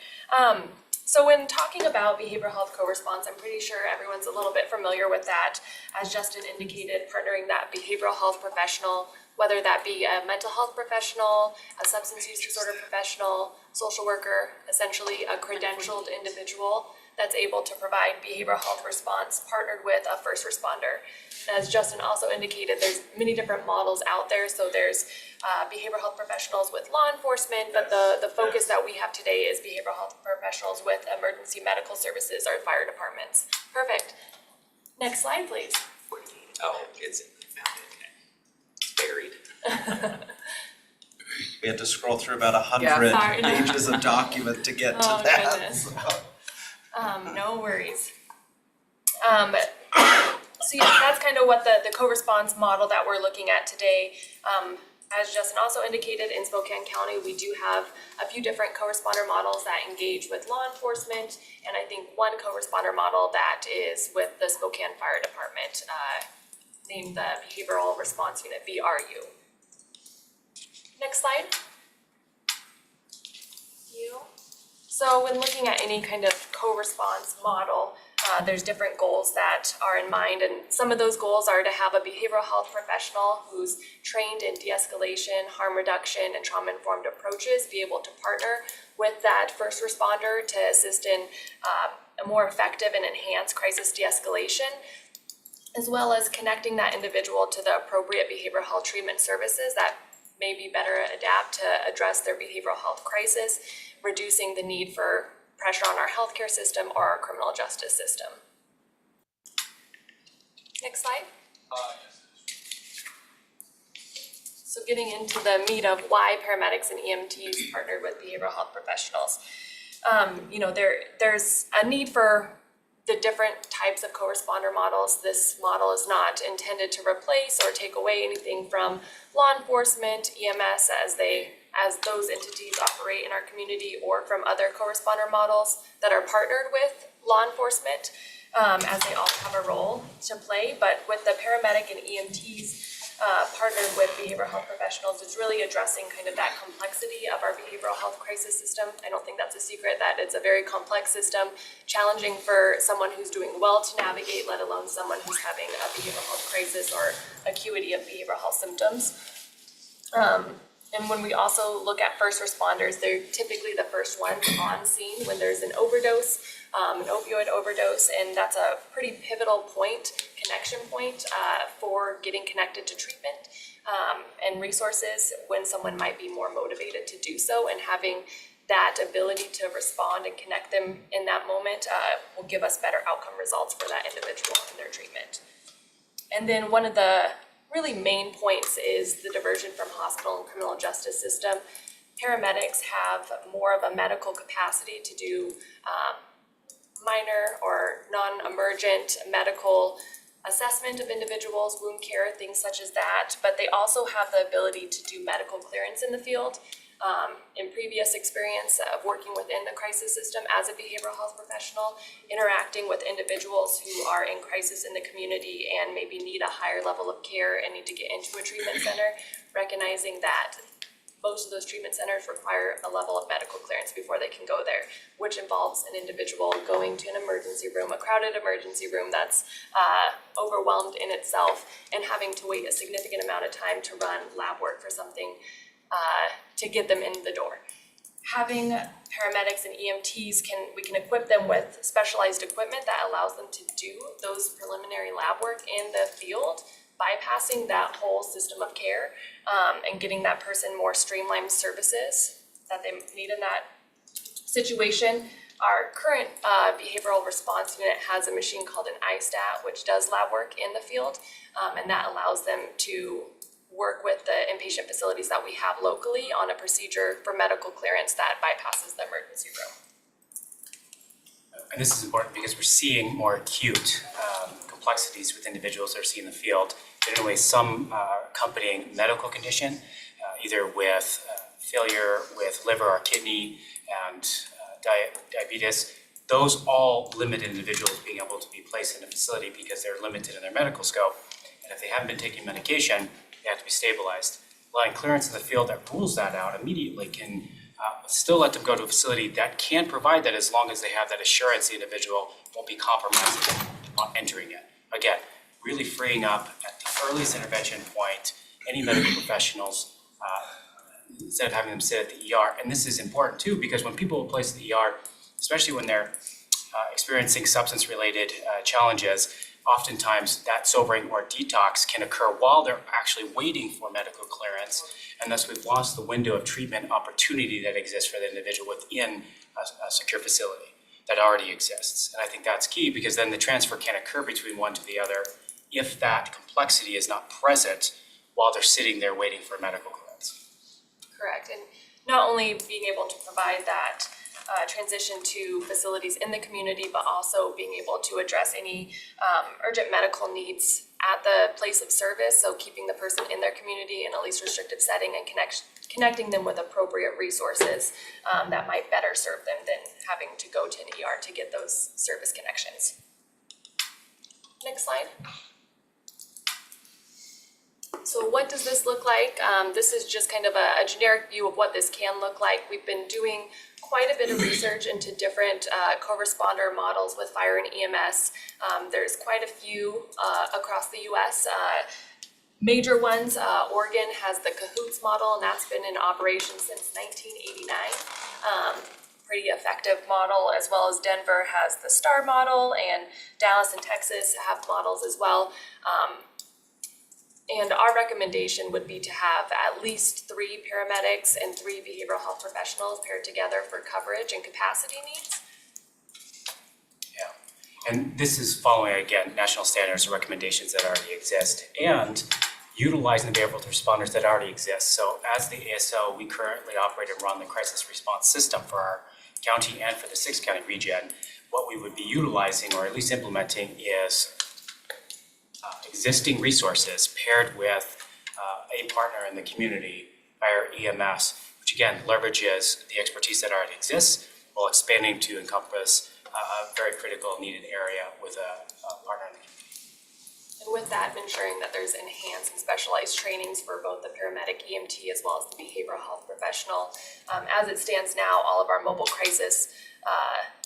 So when talking about behavioral health co-response, I'm pretty sure everyone's a little bit familiar with that. As Justin indicated, partnering that behavioral health professional, whether that be a mental health professional, a substance use disorder professional, social worker, essentially a credentialed individual that's able to provide behavioral health response partnered with a first responder. As Justin also indicated, there's many different models out there. So there's behavioral health professionals with law enforcement, but the focus that we have today is behavioral health professionals with emergency medical services or fire departments. Perfect. Next slide, please. Oh, it's found it, buried. We had to scroll through about Yeah, 100 sorry. pages of document to get to Oh, that. goodness. No worries. So yeah, that's kind of what the co-response model that we're looking at today. As Justin also indicated, in Spokane County, we do have a few different co-responder models that engage with law enforcement, and I think one co-responder model that is with the Spokane Fire Department, named the Behavioral Response Unit, BRU. Next slide. So when looking at any kind of co-response model, there's different goals that are in mind, and some of those goals are to have a behavioral health professional who's trained in de-escalation, harm reduction, and trauma-informed approaches, be able to partner with that first responder to assist in a more effective and enhanced crisis de-escalation, as well as connecting that individual to the appropriate behavioral health treatment services that may be better adapt to address their behavioral health crisis, reducing the need for pressure on our healthcare system or our criminal justice system. Next slide. So getting into the meat of why paramedics and EMTs partnered with behavioral health professionals. There's a need for the different types of co-responder models. This model is not intended to replace or take away anything from law enforcement, EMS, as those entities operate in our community, or from other co-responder models that are partnered with law enforcement, as they all have a role to play. But with the paramedic and EMTs partnered with behavioral health professionals, it's really addressing kind of that complexity of our behavioral health crisis system. I don't think that's a secret that it's a very complex system, challenging for someone who's doing well to navigate, let alone someone who's having a behavioral health crisis or acuity of behavioral health symptoms. And when we also look at first responders, they're typically the first ones on scene when there's an overdose, an opioid overdose, and that's a pretty pivotal point, connection point for getting connected to treatment and resources when someone might be more motivated to do so, and having that ability to respond and connect them in that moment will give us better outcome results for that individual in their treatment. And then one of the really main points is the diversion from hospital and criminal justice system. Paramedics have more of a medical capacity to do minor or non-emergent medical assessment of individuals, wound care, things such as that, but they also have the ability to do medical clearance in the field. In previous experience of working within the crisis system as a behavioral health professional, interacting with individuals who are in crisis in the community and maybe need a higher level of care and need to get into a treatment center, recognizing that most of those treatment centers require a level of medical clearance before they can go there, which involves an individual going to an emergency room, a crowded emergency room that's overwhelmed in itself, and having to wait a significant amount of time to run lab work for something to get them in the door. Having paramedics and EMTs, we can equip them with specialized equipment that allows them to do those preliminary lab work in the field, bypassing that whole system of care and getting that person more streamlined services that they need in that situation. Our current behavioral response unit has a machine called an iStat, which does lab work in the field, and that allows them to work with the inpatient facilities that we have locally on a procedure for medical clearance that bypasses the emergency room. And this is important because we're seeing more acute complexities with individuals that are seen in the field. In a way, some accompanying medical condition, either with failure with liver or kidney and diabetes. Those all limit individuals being able to be placed in a facility because they're limited in their medical scope. And if they haven't been taking medication, they have to be stabilized. Allowing clearance in the field that rules that out immediately can still let them go to a facility that can provide that, as long as they have that assurance the individual won't be compromised on entering it. Again, really freeing up at the earliest intervention point any medical professionals instead of having them sit at the ER. And this is important too, because when people are placed at the ER, especially when they're experiencing substance-related challenges, oftentimes that sobering or detox can occur while they're actually waiting for medical clearance, and thus we've lost the window of treatment opportunity that exists for the individual within a secure facility. that already exists. And I think that's key because then the transfer can occur between one to the other if that complexity is not present while they're sitting there waiting for medical clearance. Correct, and not only being able to provide that transition to facilities in the community, but also being able to address any urgent medical needs at the place of service, so keeping the person in their community in a least restrictive setting and connecting them with appropriate resources that might better serve them than having to go to an ER to get those service connections. Next slide. So what does this look like? This is just kind of a generic view of what this can look like. We've been doing quite a bit of research into different co-responder models with fire and EMS. There's quite a few across the US. Major ones, Oregon has the CAHOOTS model, and that's been in operation since 1989. Pretty effective model, as well as Denver has the STAR model, and Dallas and Texas have models as well. And our recommendation would be to have at least 3 paramedics and 3 behavioral health professionals paired together for coverage and capacity needs. Yeah, and this is following, again, national standards and recommendations that already exist and utilizing the behavioral responders that already exist. So as the ASO, we currently operate and run the crisis response system for our county and for the 6-county region. What we would be utilizing, or at least implementing, is existing resources paired with a partner in the community, fire EMS, which again leverages the expertise that already exists while expanding to encompass a very critical needed area with a partner in the community. And with that, ensuring that there's enhanced and specialized trainings for both the paramedic EMT as well as the behavioral health professional. As it stands now, all of our mobile crisis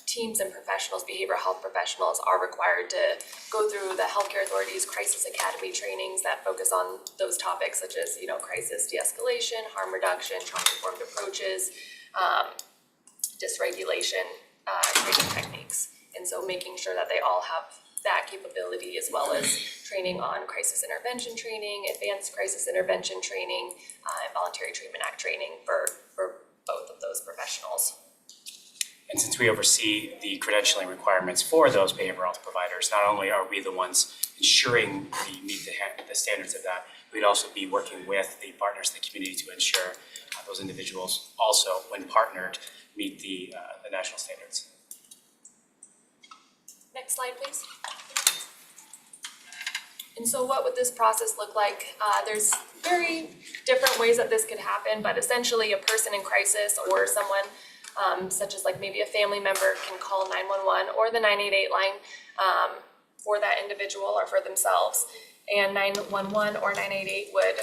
teams and professionals, behavioral health professionals, are required to go through the Healthcare Authority's Crisis Academy trainings that focus on those topics such as, crisis de-escalation, harm reduction, trauma-informed approaches, dysregulation training techniques. And so making sure that they all have that capability, as well as training on crisis intervention training, advanced crisis intervention training, and Voluntary Treatment Act training for both of those professionals. And since we oversee the credentialing requirements for those behavioral health providers, not only are we the ones ensuring we meet the standards of that, we'd also be working with the partners in the community to ensure those individuals also, when partnered, meet the national standards. Next slide, please. And so what would this process look like? There's very different ways that this could happen, but essentially a person in crisis or someone such as like maybe a family member can call 911 or the 988 line for that individual or for themselves. And 911 or 988 would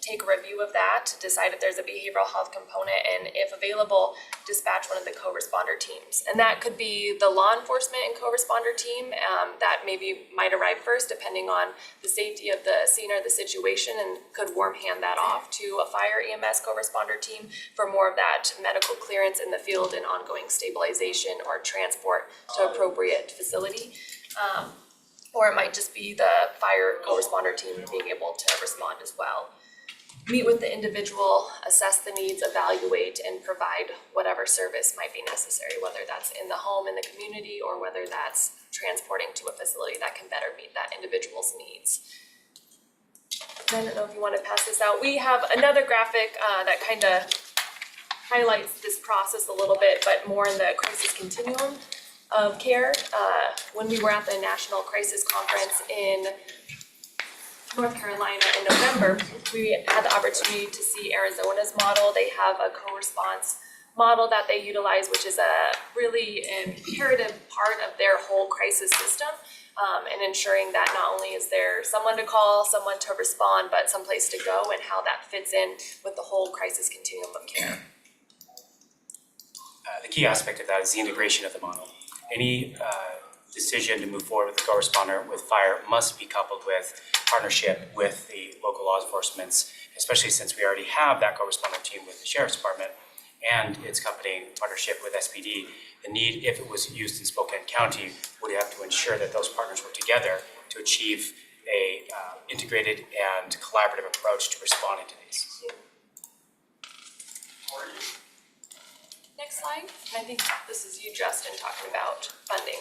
take a review of that to decide if there's a behavioral health component, and if available, dispatch one of the co-responder teams. And that could be the law enforcement and co-responder team that maybe might arrive first depending on the safety of the scene or the situation, and could warm hand that off to a fire EMS co-responder team for more of that medical clearance in the field and ongoing stabilization or transport to appropriate facility. Or it might just be the fire co-responder team being able to respond as well. Meet with the individual, assess the needs, evaluate, and provide whatever service might be necessary, whether that's in the home, in the community, or whether that's transporting to a facility that can better meet that individual's needs. I don't know if you want to pass this out. We have another graphic that kind of highlights this process a little bit, but more in the crisis continuum of care. When we were at the National Crisis Conference in North Carolina in November, we had the opportunity to see Arizona's model. They have a co-response model that they utilize, which is a really imperative part of their whole crisis system, and ensuring that not only is there someone to call, someone to respond, but someplace to go, and how that fits in with the whole crisis continuum of care. The key aspect of that is the integration of the model. Any decision to move forward with the co-responder with fire must be coupled with partnership with the local law enforcements, especially since we already have that co-responder team with the Sheriff's Department and its accompanying partnership with SPD. The need, if it was used in Spokane County, would have to ensure that those partners were together to achieve a integrated and collaborative approach to responding to these. Next slide, and I think this is you, Justin, talking about funding.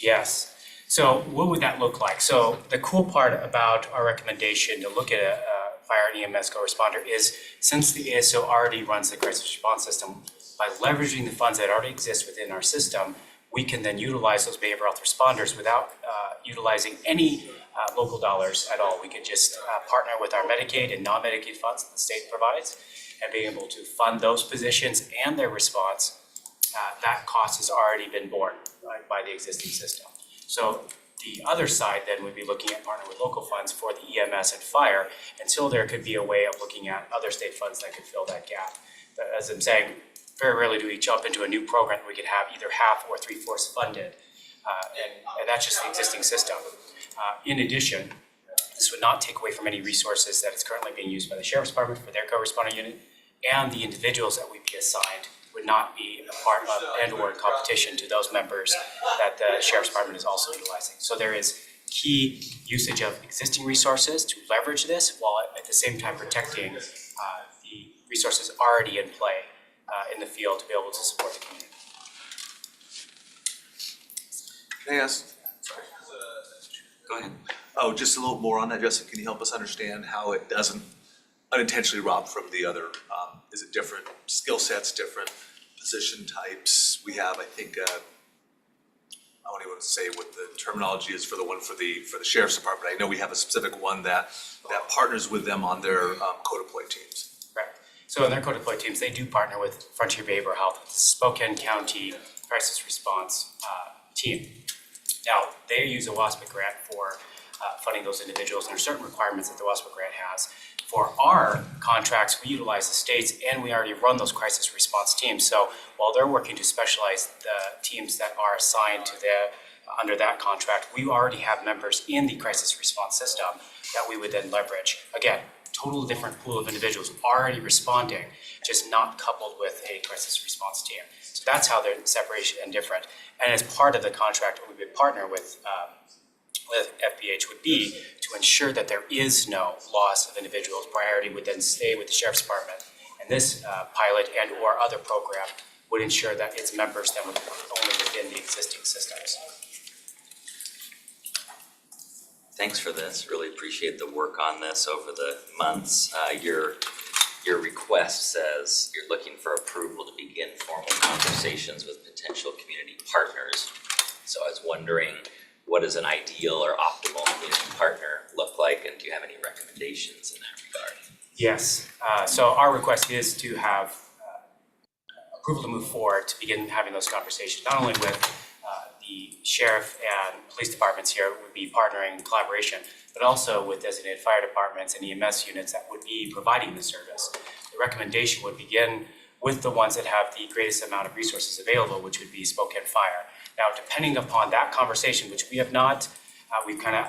Yes. So what would that look like? So the cool part about our recommendation to look at a fire and EMS co-responder is, since the ASO already runs the crisis response system, by leveraging the funds that already exist within our system, we can then utilize those behavioral health responders without utilizing any local dollars at all. We could just partner with our Medicaid and non-Medicaid funds that the state provides, and being able to fund those positions and their response. That cost has already been borne, right, by the existing system. So the other side then would be looking at partnering with local funds for the EMS and fire, until there could be a way of looking at other state funds that could fill that gap. But as I'm saying, very rarely do we jump into a new program that we could have either half or 3/4 funded, and that's just the existing system. In addition, this would not take away from any resources that is currently being used by the Sheriff's Department for their co-responder unit, and the individuals that would be assigned would not be a part of and or in competition to those members that the Sheriff's Department is also utilizing. So there is key usage of existing resources to leverage this, while at the same time protecting the resources already in play in the field to be able to support the community. Can I ask? Sorry. Go ahead. Oh, just a little more on that, Justin. Can you help us understand how it doesn't unintentionally rob from the other? Is it different skill sets, different position types? We have, I think, I don't even want to say what the terminology is for the one for the Sheriff's Department. I know we have a specific one that partners with them on their co-deploy teams. Correct. So in their co-deploy teams, they do partner with Frontier Behavioral Health, Spokane County Crisis Response team. Now, they use a WASPA grant for funding those individuals, and there are certain requirements that the WASPA grant has. For our contracts, we utilize the states, and we already run those crisis response teams. So while they're working to specialize the teams that are assigned to under that contract, we already have members in the crisis response system that we would then leverage. Again, total different pool of individuals already responding, just not coupled with a crisis response team. So that's how they're separation and different. And as part of the contract, we would partner with FBH would be to ensure that there is no loss of individuals. Priority would then stay with the Sheriff's Department. And this pilot and or other program would ensure that its members then would be only within the existing systems. Thanks for this. Really appreciate the work on this over the months. Your request says you're looking for approval to begin formal conversations with potential community partners. So I was wondering, what does an ideal or optimal community partner look like, and do you have any recommendations in that regard? Yes. So our request is to have approval to move forward to begin having those conversations, not only with the sheriff and police departments here would be partnering in collaboration, but also with designated fire departments and EMS units that would be providing the service. The recommendation would begin with the ones that have the greatest amount of resources available, which would be Spokane Fire. Now, depending upon that conversation, which we have not, we've kind of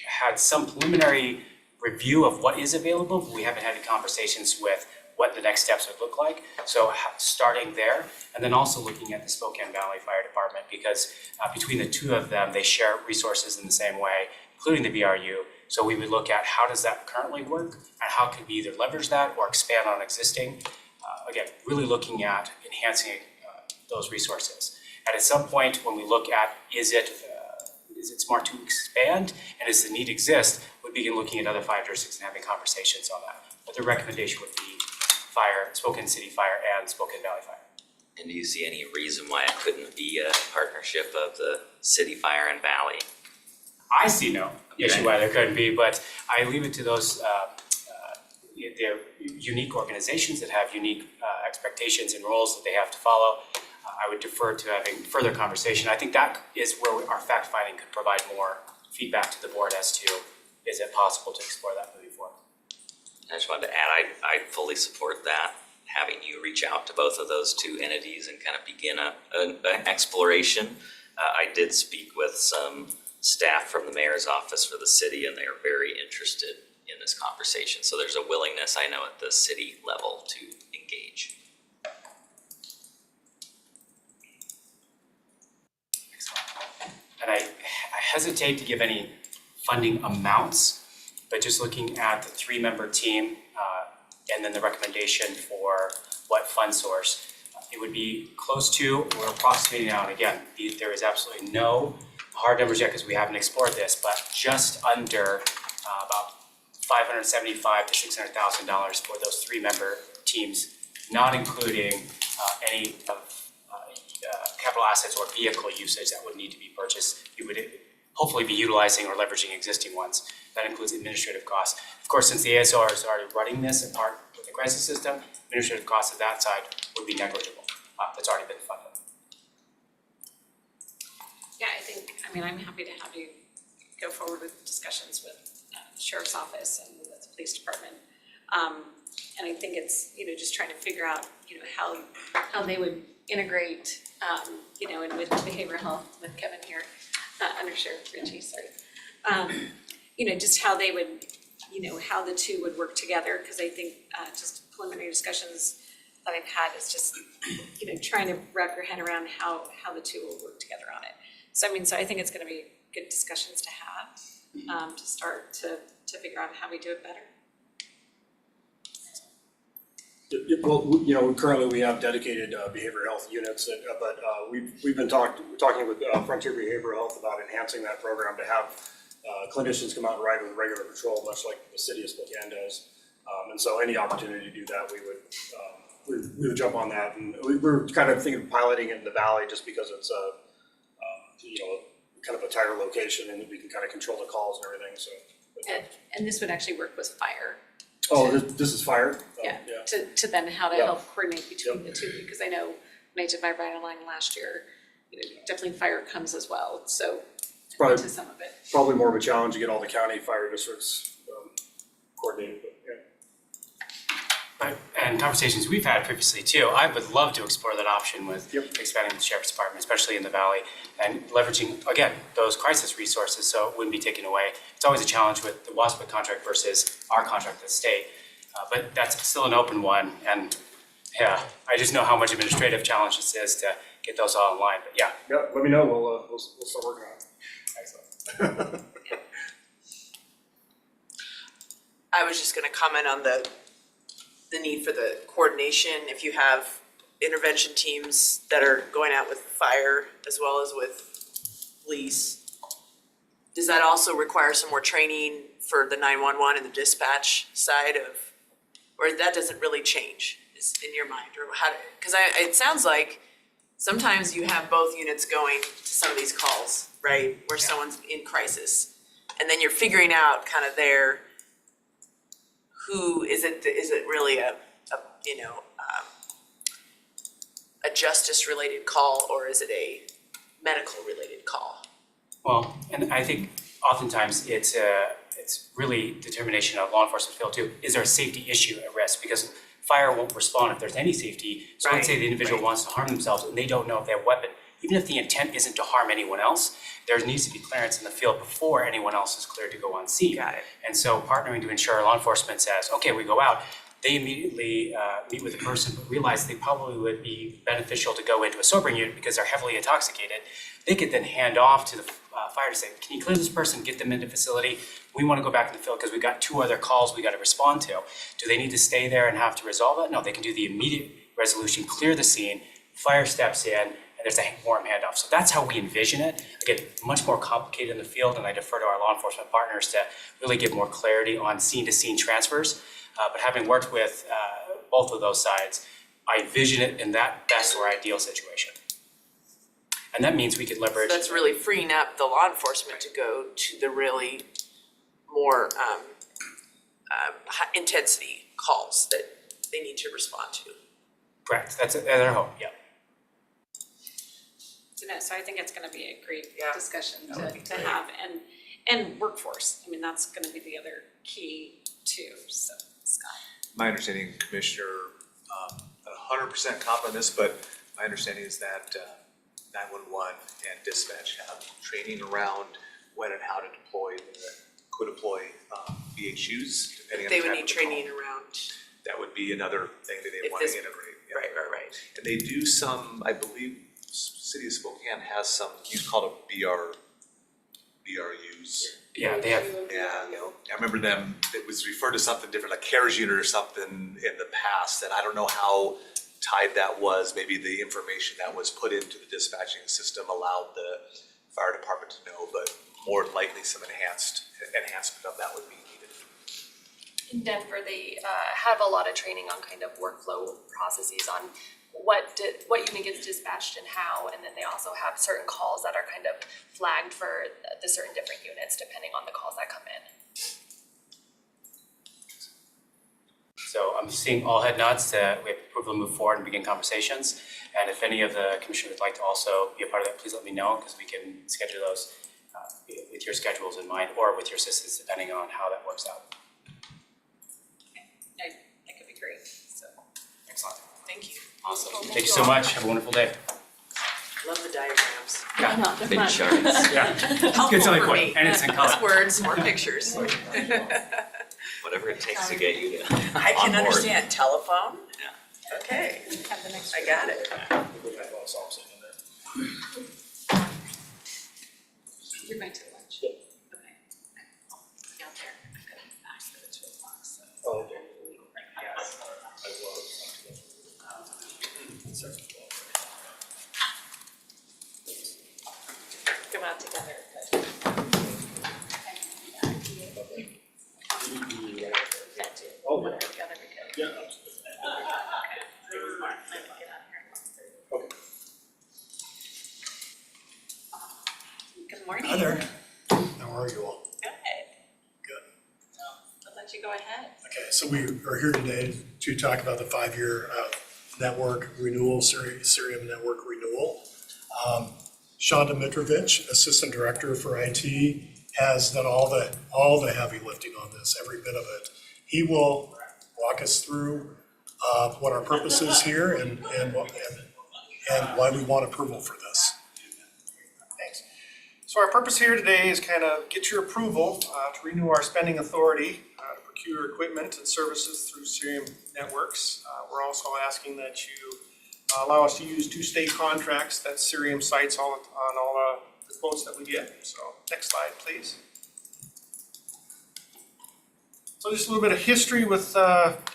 had some preliminary review of what is available, but we haven't had any conversations with what the next steps would look like. So starting there, and then also looking at the Spokane Valley Fire Department, because between the two of them, they share resources in the same way, including the BRU. So we would look at how does that currently work, and how can we either leverage that or expand on existing. Again, really looking at enhancing those resources. And at some point, when we look at is it smart to expand, and does the need exist, we'd begin looking at other fire districts and having conversations on that. But the recommendation would be Spokane City Fire and Spokane Valley Fire. And do you see any reason why it couldn't be a partnership of the city fire and valley? I see no issue why there couldn't be, but I leave it to those they're unique organizations that have unique expectations and roles that they have to follow. I would defer to having further conversation. I think that is where our fact finding could provide more feedback to the board as to is it possible to explore that moving forward. I just wanted to add, I fully support that, having you reach out to both of those two entities and kind of begin an exploration. I did speak with some staff from the mayor's office for the city, and they are very interested in this conversation. So there's a willingness, I know, at the city level to engage. And I hesitate to give any funding amounts, but just looking at the 3-member team and then the recommendation for what fund source, it would be close to, we're approximating now, and again, there is absolutely no hard numbers yet because we haven't explored this, but just under about $575,000 to $600,000 for those 3-member teams, not including any of capital assets or vehicle usage that would need to be purchased. You would hopefully be utilizing or leveraging existing ones. That includes administrative costs. Of course, since the ASR is already running this in part with the crisis system, administrative costs of that side would be negligible. That's already been funded. Yeah, I mean, I'm happy to have you go forward with discussions with the sheriff's office and with the police department. And I think it's, just trying to figure out, how they would integrate, and with behavioral health, with Kevin here, Under Sheriff Ritchie, sorry. Just how they would, how the two would work together, because I think just preliminary discussions that I've had is just, trying to wrap your head around how the two will work together on it. So I think it's gonna be good discussions to have, to start to figure out how we do it better. Well, currently we have dedicated behavioral health units, but we've been talking with Frontier Behavioral Health about enhancing that program to have clinicians come out and ride with regular patrol, much like the city of Spokane does. And so any opportunity to do that, we would jump on that. And we're kind of thinking of piloting it in the valley just because it's kind of a tighter location and we can kind of control the calls and everything. So. And this would actually work with fire. Oh, this is fire? Yeah, to then how to help coordinate between the two, because I know when I did my ride along last year, definitely fire comes as well, so Probably- to some of it. Probably more of a challenge to get all the county fire districts coordinated, but yeah. And conversations we've had previously too, I would love to explore that option with expanding the sheriff's department, especially in the valley, and leveraging, again, those crisis resources so it wouldn't be taken away. It's always a challenge with the WASPA contract versus our contract with the state, but that's still an open one. And yeah, I just know how much administrative challenge this is to get those all in line, but yeah. Yeah, let me know, we'll start working on it. Excellent. I was just gonna comment on the need for the coordination. If you have intervention teams that are going out with fire as well as with police, does that also require some more training for the 911 and the dispatch side of, or that doesn't really change in your mind, or how? Because it sounds like sometimes you have both units going to some of these calls, right, where someone's in crisis, and then you're figuring out kind of who is it really a justice related call, or is it a medical related call? Well, and I think oftentimes it's really determination of law enforcement field too. Is there a safety issue at risk? Because fire won't respond if there's any safety. So let's say the individual wants to harm themselves and they don't know if they have a weapon. Even if the intent isn't to harm anyone else, there needs to be clearance in the field before anyone else is cleared to go on scene. Got it. And so partnering to ensure law enforcement says, okay, we go out, they immediately meet with the person, but realize they probably would be beneficial to go into a sobering unit because they're heavily intoxicated. They could then hand off to the fire to say, can you clear this person, get them into facility? We want to go back in the field because we've got 2 other calls we got to respond to. Do they need to stay there and have to resolve it? No, they can do the immediate resolution, clear the scene, fire steps in, and there's a warm handoff. So that's how we envision it. Again, much more complicated in the field, and I defer to our law enforcement partners to really give more clarity on scene-to-scene transfers. But having worked with both of those sides, I envision it in that best or ideal situation. And that means we could leverage. So that's really freeing up the law enforcement to go to the really more high intensity calls that they need to respond to. Correct, that's their hope, yeah. So I think it's gonna be a great discussion to have, and workforce, that's gonna be the other key too, so, Scott. My understanding, Commissioner, not 100% confident in this, but my understanding is that 911 and dispatch have training around when and how to deploy, could deploy BHUs, depending on the They would type need of the training call. around, That would be another thing that they If want to this- integrate. Yeah. right. And they do some, I believe, City of Spokane has some, you call it BRUs. Yeah, they have, Yeah, I remember them, it was referred to something different, like CARES unit or something in the past, and I don't know how tied that was, maybe the information that was put into the dispatching system allowed the fire department to know, but more than likely some enhancement of that would be needed. In Denver, they have a lot of training on kind of workflow processes on what unit gets dispatched and how, and then they also have certain calls that are kind of flagged for the certain different units depending on the calls that come in. So I'm seeing all head nods that we have approval to move forward and begin conversations. And if any of the commissioners would like to also be a part of that, please let me know, because we can schedule those with your schedules in mind or with your assistance, depending on how that works out. That could be great, so, Excellent. thank you. Awesome. Thank you so much. Have a wonderful day. Love the diagrams. Yeah. Big charts, Yeah. Helpful Good selling for point, me. and it's in color. Less words, more pictures. whatever it takes to get you to I on can board. understand telephone. Yeah. Okay, Have the next. I got it. You're going to lunch? Okay. I'll be out there. I've got to ask for the 2 o'clock, so. Oh, okay. Come out together, but. That too. Oh, When we're together, we could. Yeah, Okay. Plan to get out here at 1:30. okay. Good morning. Hi there. How are you all? Good. Good. I'll let you go ahead. Okay, so we are here today to talk about the 5-year network renewal, Cirium network renewal. Shonda Mitrovich, Assistant Director for IT, has done all the heavy lifting on this, every bit of it. He will walk us through what our purpose is here and why we want approval for this. Thanks. So our purpose here today is kind of get your approval to renew our spending authority to procure equipment and services through Cirium Networks. We're also asking that you allow us to use 2 state contracts that Cirium cites on all the quotes that we get. So next slide, please. So just a little bit of history with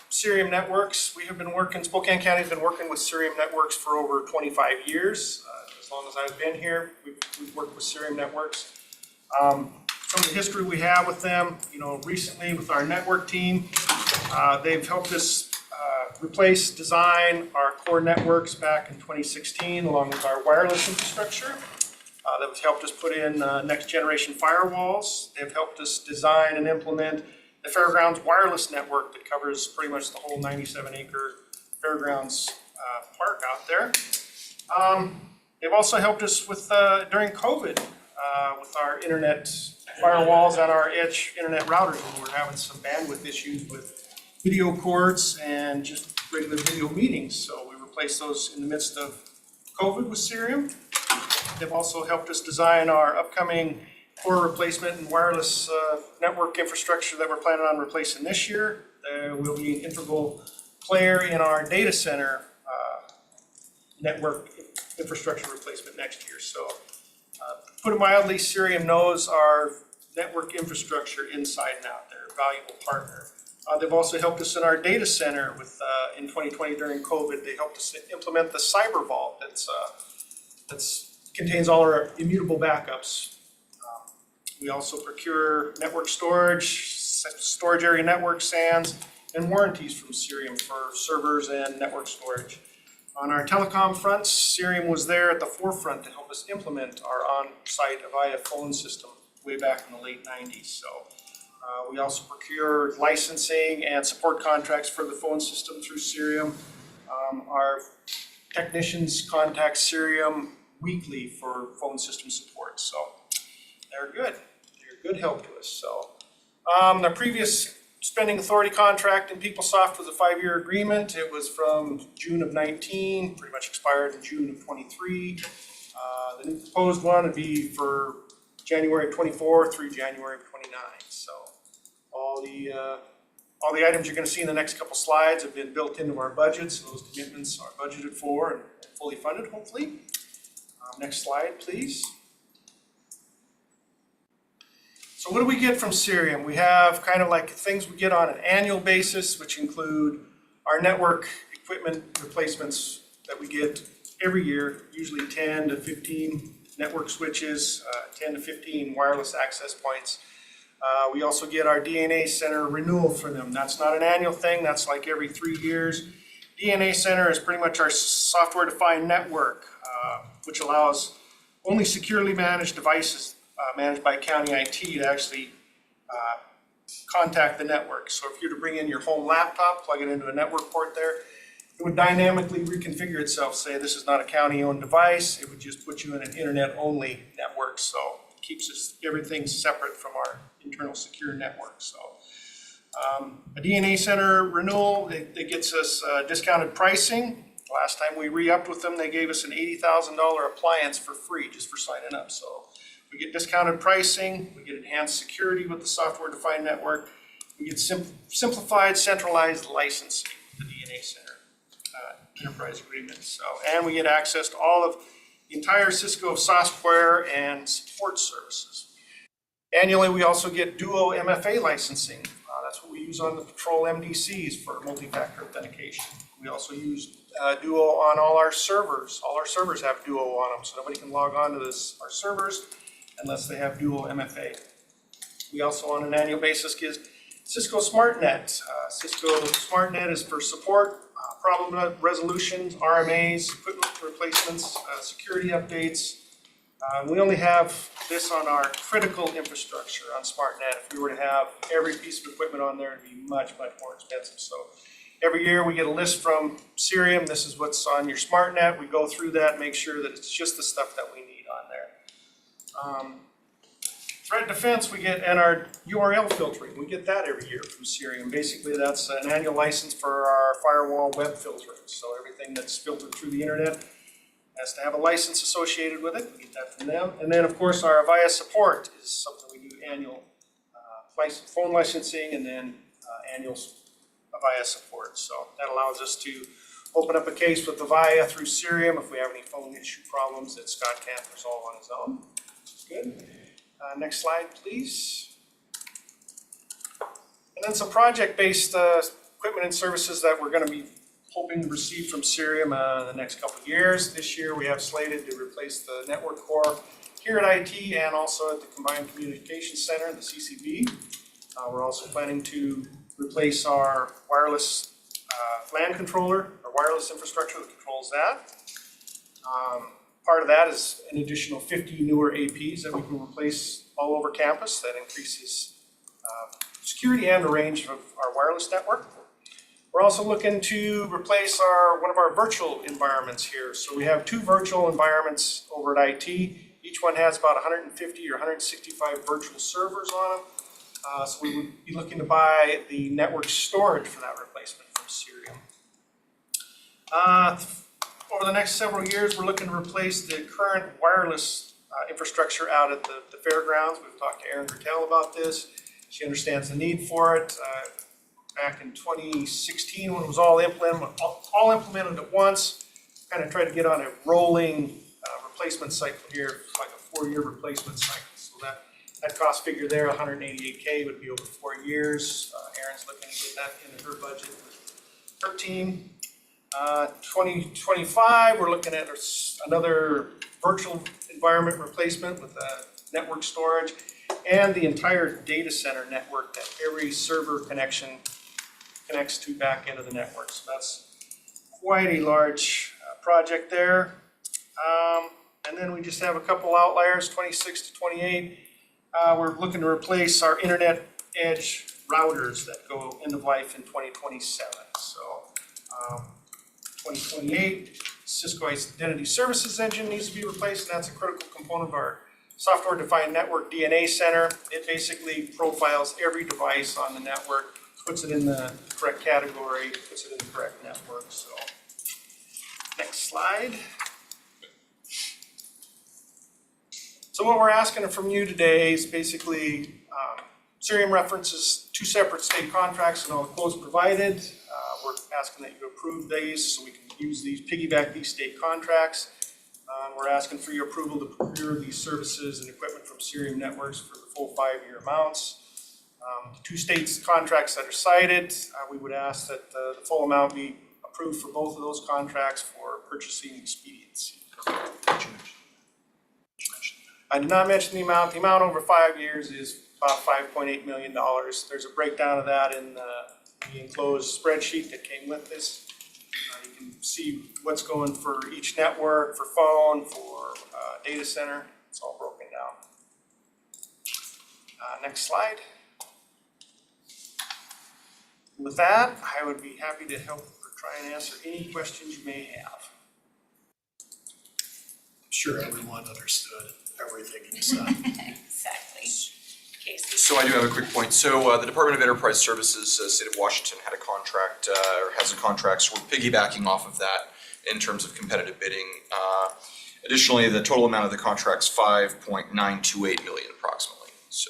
Cirium Networks. We have been working, Spokane County has been working with Cirium Networks for over 25 years. As long as I've been here, we've worked with Cirium Networks. Some of the history we have with them, recently with our network team, they've helped us replace, design our core networks back in 2016, along with our wireless infrastructure. They've helped us put in next generation firewalls. They've helped us design and implement the Fairgrounds wireless network that covers pretty much the whole 97-acre Fairgrounds park out there. They've also helped us with during COVID with our internet firewalls and our edge internet routers when we're having some bandwidth issues with video cords and just regular video meetings. So we replaced those in the midst of COVID with Cirium. They've also helped us design our upcoming core replacement and wireless network infrastructure that we're planning on replacing this year. There will be an integral player in our data center network infrastructure replacement next year. So to put it mildly, Cirium knows our network infrastructure inside and out. They're a valuable partner. They've also helped us in our data center with in 2020 during COVID. They helped us implement the Cyber Vault that's contains all our immutable backups. We also procure network storage area network SANs, and warranties from Cirium for servers and network storage. On our telecom front, Cirium was there at the forefront to help us implement our on-site Avaya phone system way back in the late 90s. So we also procure licensing and support contracts for the phone system through Cirium. Our technicians contact Cirium weekly for phone system support. So they're good. They're good help to us. So the previous spending authority contract in PeopleSoft was a 5-year agreement. It was from June of 19, pretty much expired in June of 23. The new proposed one would be for January of 24 through January of 29. So all the items you're going to see in the next couple slides have been built into our budget. So those commitments are budgeted for and fully funded, hopefully. Next slide, please. So what do we get from Cirium? We have kind of like things we get on an annual basis, which include Our network equipment replacements that we get every year, usually 10 to 15 network switches, 10 to 15 wireless access points. We also get our DNA Center renewal for them. That's not an annual thing, that's like every 3 years. DNA Center is pretty much our software-defined network, which allows only securely managed devices managed by county IT to actually contact the network. So if you're to bring in your home laptop, plug it into a network port there, it would dynamically reconfigure itself, say this is not a county-owned device, it would just put you in an internet-only network, so it keeps everything separate from our internal secure network. So a DNA Center renewal, it gets us discounted pricing. Last time we re-upped with them, they gave us an $80,000 appliance for free just for signing up. So we get discounted pricing, we get enhanced security with the software-defined network, we get simplified centralized licensing with the DNA Center enterprise agreement. So, and we get access to all of the entire Cisco software and support services. Annually, we also get Duo MFA licensing. That's what we use on the Patrol MDCs for multi-factor authentication. We also use Duo on all our servers. All our servers have Duo on them, so nobody can log on to our servers unless they have Duo MFA. We also, on an annual basis, give Cisco SmartNet. Cisco SmartNet is for support, problem resolutions, RMAs, equipment replacements, security updates. We only have this on our critical infrastructure on SmartNet. If we were to have every piece of equipment on there, it'd be much, much more expensive. So every year we get a list from Cerium. This is what's on your SmartNet. We go through that, make sure that it's just the stuff that we need on there. Threat defense we get, and our URL filtering, we get that every year from Cerium. Basically that's an annual license for our firewall web filtering. So everything that's filtered through the internet has to have a license associated with it. We get that from them. And then of course our Avaya support is something we do annual phone licensing and then annual Avaya support. So that allows us to open up a case with Avaya through Cerium if we have any phone issue problems that Scott can't resolve on his own. Good. Next slide, please. And then some project-based equipment and services that we're going to be hoping to receive from Cerium in the next couple of years. This year we have slated to replace the network core here at IT and also at the Combined Communications Center, the CCB. We're also planning to replace our wireless LAN controller, our wireless infrastructure that controls that. Part of that is an additional 50 newer APs that we can replace all over campus. That increases security and the range of our wireless network. We're also looking to replace one of our virtual environments here. So we have 2 virtual environments over at IT. Each one has about 150 or 165 virtual servers on them. So we would be looking to buy the network storage for that replacement from Cerium. Over the next several years, we're looking to replace the current wireless infrastructure out at the fairgrounds. We've talked to Erin Gertel about this. She understands the need for it. Back in 2016, when it was all implemented at once, kind of tried to get on a rolling replacement cycle here, like a 4-year replacement cycle. So that cost figure there, $188K, would be over 4 years. Erin's looking to get that into her budget with her team. 2025, we're looking at another virtual environment replacement with network storage and the entire data center network that every server connection connects to back end of the network. So that's quite a large project there. And then we just have a couple outliers, 26 to 28. We're looking to replace our internet edge routers that go end of life in 2027. So 2028, Cisco Identity Services Engine needs to be replaced, and that's a critical component of our software-defined network DNA Center. It basically profiles every device on the network, puts it in the correct category, puts it in the correct network. So, next slide. So what we're asking from you today is basically Cerium references 2 separate state contracts and all the quotes provided. We're asking that you approve these so we can use these, piggyback these state contracts. We're asking for your approval to procure these services and equipment from Cerium Networks for the full 5-year amounts. The two states contracts that are cited, we would ask that the full amount be approved for both of those contracts for purchasing expediency. I did not mention the amount. The amount over 5 years is about $5.8 million. There's a breakdown of that in the enclosed spreadsheet that came with this. You can see what's going for each network, for phone, for data center. It's all broken down. Next slide. With that, I would be happy to help or try and answer any questions you may have. I'm sure everyone understood everything you said. Exactly. Casey? So I do have a quick point. So the Department of Enterprise Services, State of Washington had a contract, or has a contract, so we're piggybacking off of that in terms of competitive bidding. Additionally, the total amount of the contract's $5.928 million approximately. So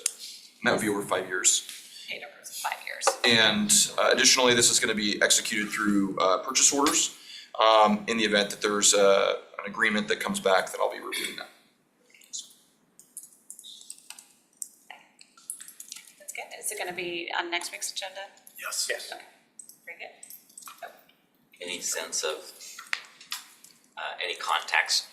that would be over 5 years. Paid over 5 years. And additionally, this is going to be executed through purchase orders in the event that there's an agreement that comes back that I'll be reviewing that. That's good. Is it gonna be on next week's agenda? Yes. Yes. Okay, very good. Any sense of, any context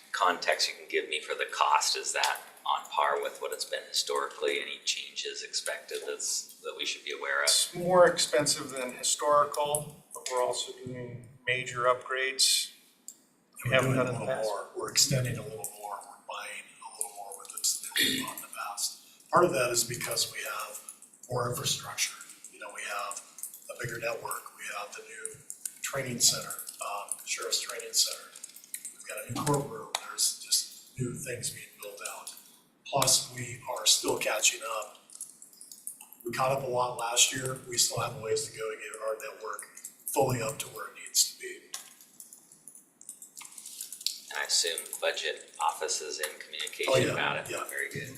you can give me for the cost? Is that on par with what it's been historically? Any changes expected that we should be aware of? It's more expensive than historical, but we're also doing major upgrades. We We're haven't doing a done in the little past. more, we're extending a little more, we're buying a little more with this than we've done in the past. Part of that is because we have more infrastructure. You know, we have a bigger network, we have the new training center, sheriff's training center. We've got a new courtroom, there's just new things being built out. Plus, we are still catching up. We caught up a lot last year, we still have a ways to go to get our network fully up to where it needs to be. And I assume budget office is in Oh, communication yeah, about it. yeah. Very good.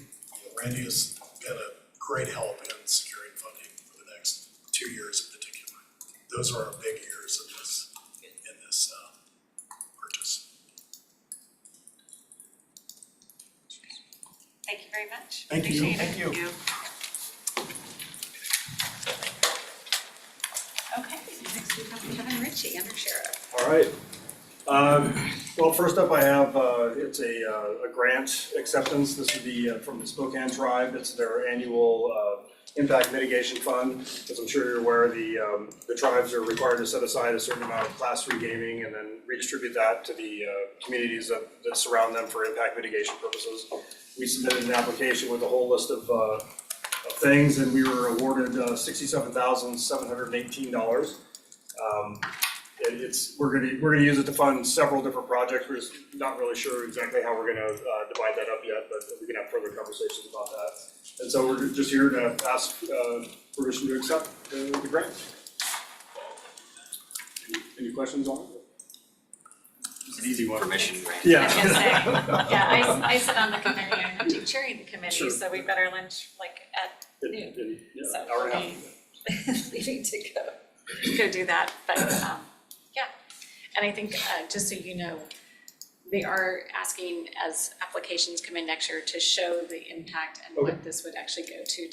Randy has been a great help in securing funding for the next 2 years in particular. Those are our big years in this purchase. Thank you very much. Thank you. Appreciate it. Thank you. Okay, next we have Kevin Ritchie, Under Sheriff. All right. Well, first up I have, it's a grant acceptance. This would be from the Spokane Tribe. It's their annual impact mitigation fund. As I'm sure you're aware, the tribes are required to set aside a certain amount of class 3 gaming and then redistribute that to the communities that surround them for impact mitigation purposes. We submitted an application with a whole list of things, and we were awarded $67,718. We're gonna use it to fund several different projects. We're just not really sure exactly how we're gonna divide that up yet, but we can have further conversations about that. And so we're just here to ask permission to accept the grant. Any questions on it? It's an easy one. Permission grant. Yeah. I was gonna say, yeah, I sit on the committee, I'm chairing the committee, Sure. so we've got our lunch like at noon. So Hour and a we'll half. be leaving to go do that, but yeah. And I think just so you know, they are asking as applications come in next year to show the impact and Okay. what this would actually go to,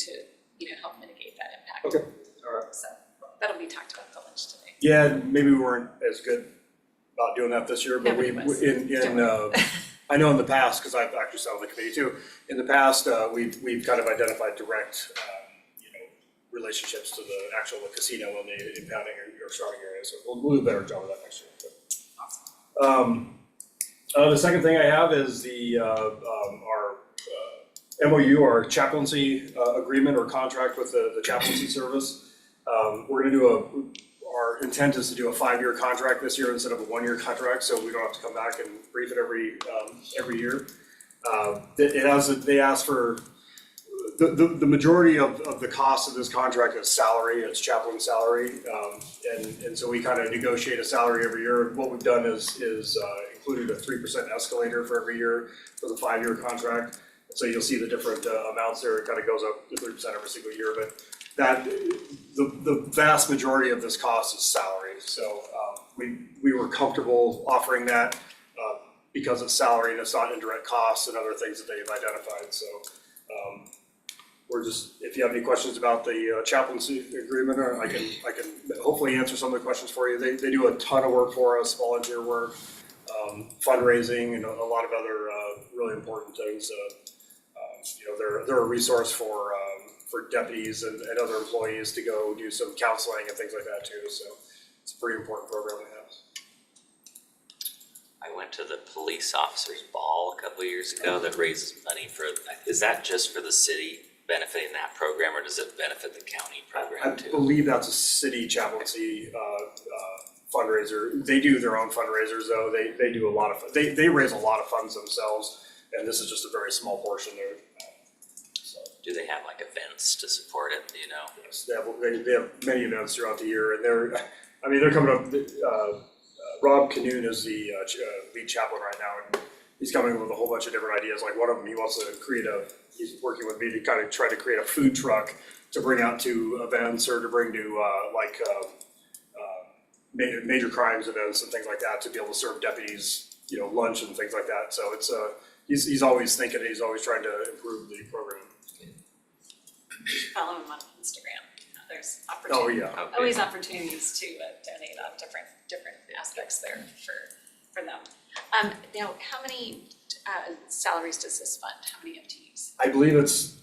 help mitigate that impact. Okay, all right. So that'll be talked about at the lunch today. Yeah, maybe we weren't as good about doing that this year, but Nobody was. I know in the past, because I've actually sat on the committee too, in the past, we've kind of identified direct, relationships to the actual casino and the impounding or starting area, so we'll do a better job of that next year. The second thing I have is our MOU, our chaplaincy agreement or contract with the chaplaincy service. We're gonna our intent is to do a 5-year contract this year instead of a 1-year contract, so we don't have to come back and brief it every year. They ask for, the majority of the cost of this contract is salary, it's chaplain salary. And so we kind of negotiate a salary every year. What we've done is included a 3% escalator for every year for the 5-year contract. So you'll see the different amounts there, it kind of goes up to 3% every single year, but the vast majority of this cost is salary. So we were comfortable offering that because it's salary and it's not indirect costs and other things that they've identified. So we're just, if you have any questions about the chaplaincy agreement, or I can hopefully answer some of the questions for you. They do a ton of work for us, volunteer work, fundraising, and a lot of other really important things. They're a resource for deputies and other employees to go do some counseling and things like that too. So it's a pretty important program to have. I went to the police officers ball a couple of years ago that raises money for, is that just for the city benefiting that program, or does it benefit the county program too? I believe that's a city chaplaincy fundraiser. They do their own fundraisers though. They do a lot of, they raise a lot of funds themselves, and this is just a very small portion there. Do they have like events to support it, do you know? Yes, they have many events throughout the year, and they're coming up. Rob Canoon is the lead chaplain right now, and he's coming up with a whole bunch of different ideas. Like one of them, he wants to he's working with me to kind of try to create a food truck to bring out to events or to bring to major crimes events and things like that, to be able to serve deputies, lunch and things like that. So it's he's always thinking, he's always trying to improve the program. Follow him on Instagram. There's Oh, yeah. always opportunities to donate on different aspects there for them. Now, how many salaries does this fund? How many FTEs? I believe it's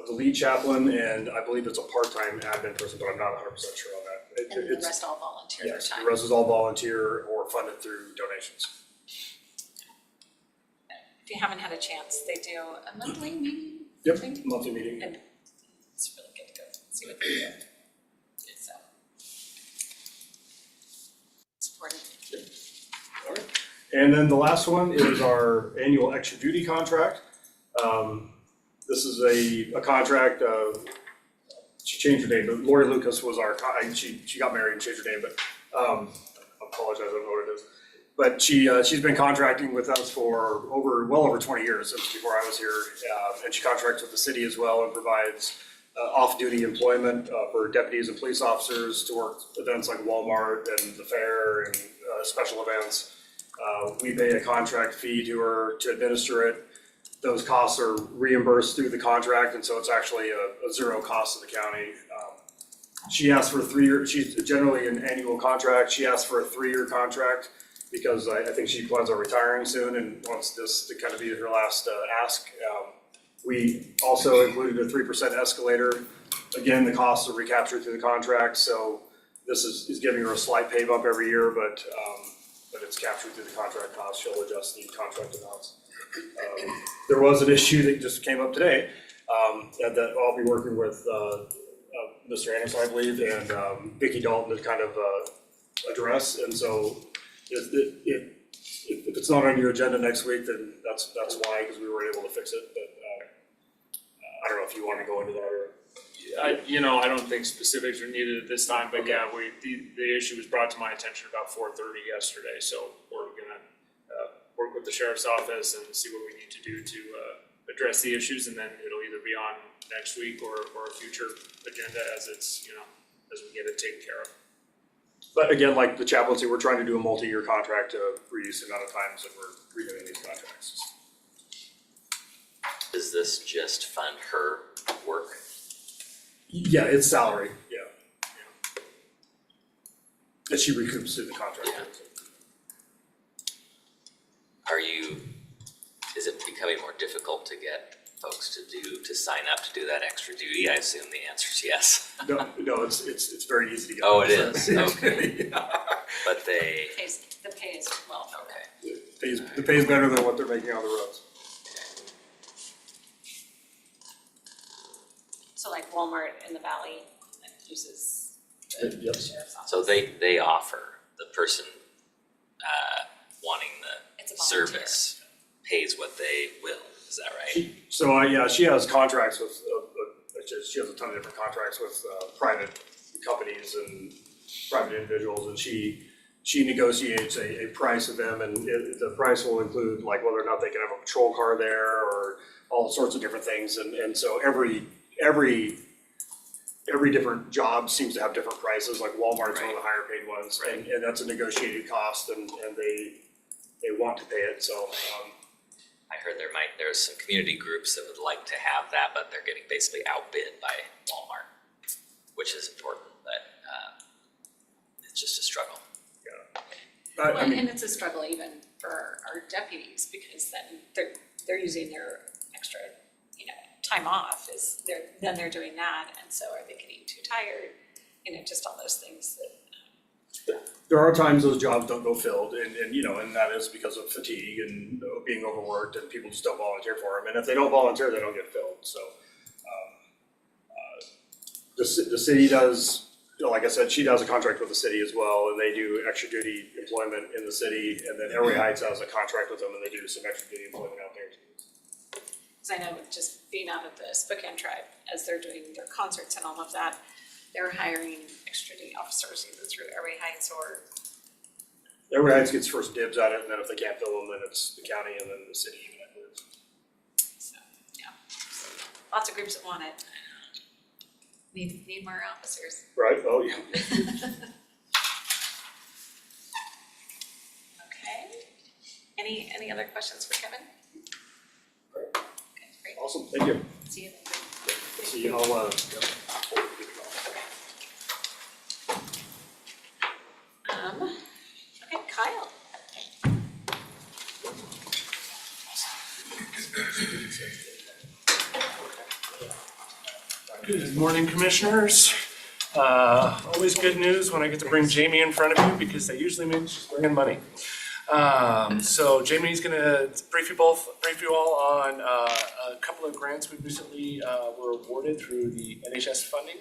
the lead chaplain, and I believe it's a part-time admin person, but I'm not 100% sure on that. And the rest all volunteer Yes, time? the rest is all volunteer or funded through donations. If you haven't had a chance, they do a monthly meeting? Yep, I think? monthly meeting. And it's really good to go see what they do. So. Supporting. All right. And then the last one is our annual extra duty contract. This is a contract, she changed her name, but Lori Lucas was she got married and changed her name, but I apologize, I don't know what it is. But she's been contracting with us for well over 20 years, since before I was here. And she contracts with the city as well and provides off-duty employment for deputies and police officers to work events like Walmart and the fair and special events. We pay a contract fee to her to administer it. Those costs are reimbursed through the contract, and so it's actually a zero cost to the county. She asked for a 3-year, she's generally an annual contract. She asked for a 3-year contract because I think she plans on retiring soon and wants this to kind of be her last ask. We also included a 3% escalator. Again, the costs are recaptured through the contract, so this is giving her a slight pay bump every year, but it's captured through the contract cost. She'll adjust the contract amounts. There was an issue that just came up today that I'll be working with Mr. Anderson, I believe, and Vicki Dalton to kind of address. And so if it's not on your agenda next week, then that's why, because we weren't able to fix it. But I don't know if you want to go into that or. I don't think specifics are needed at this time, but yeah, the issue was brought to my attention about 4:30 yesterday, so we're gonna work with the sheriff's office and see what we need to do to address the issues, and then it'll either be on next week or a future agenda as it's, as we get it taken care of. But again, like the chaplaincy, we're trying to do a multi-year contract to reduce the amount of times that we're redoing these contracts. Does this just fund her work? Yeah, it's salary, yeah. That she recoups through the contract. Is it becoming more difficult to get folks to sign up to do that extra duty? I assume the answer is yes. No, it's very easy to get. Oh, it is, okay. But The pay is well. Okay. The pay is better than what they're making on the roads. So like Walmart in the valley that uses the Yes. sheriff's office. So they offer, the person wanting It's the a volunteer. service pays what they will, is that right? She has contracts with, she has a ton of different contracts with private companies and private individuals, and she negotiates a price with them, and the price will include like whether or not they can have a patrol car there or all sorts of different things, and so every different job seems to have different prices. Like Walmart's one of the higher paid ones, and that's a negotiated cost, and they want to pay it. So I heard there's some community groups that would like to have that, but they're getting basically outbid by Walmart, which is important, but it's just a struggle. Well, and it's a struggle even for our deputies, because then they're using their extra, time off then they're doing that, and so are they getting too tired? Just all those things that. There are times those jobs don't go filled, and that is because of fatigue and being overworked, and people just don't volunteer for them. And if they don't volunteer, they don't get filled. So the city does, like I said, she does a contract with the city as well, and they do extra duty employment in the city. And then Airway Heights has a contract with them, and they do some extra duty employment out there too. Because I know just being out of the Spokane Tribe, as they're doing their concerts and all of that, they're hiring extra duty officers either through Airway Heights or. Airway Heights gets first dibs at it, and then if they can't fill them, then it's the county and then the city. So, yeah. Lots of groups that want it. Need more officers. Right, oh, yeah. Okay. Any other questions for Kevin? Okay, great. Awesome, thank you. See you. See you all, Okay, Kyle. Good morning, commissioners. Always good news when I get to bring Jamie in front of you, because that usually means she's bringing money. So Jamie's gonna brief you all on a couple of grants we recently were awarded through the NHS funding,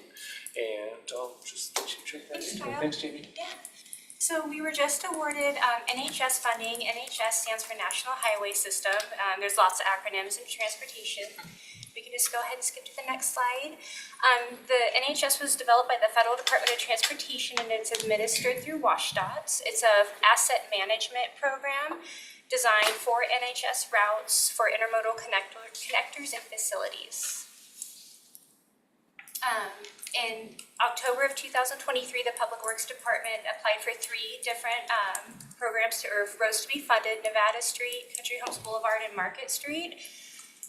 and I'll just let you jump right into it. Thanks, Jamie. Yeah. So we were just awarded NHS funding. NHS stands for National Highway System. There's lots of acronyms in transportation. We can just go ahead and skip to the next slide. The NHS was developed by the Federal Department of Transportation, and it's administered through WashDOT. It's an asset management program designed for NHS routes for intermodal connectors and facilities. In October of 2023, the Public Works Department applied for 3 different programs or roads to be funded: Nevada Street, Country Homes Boulevard, and Market Street.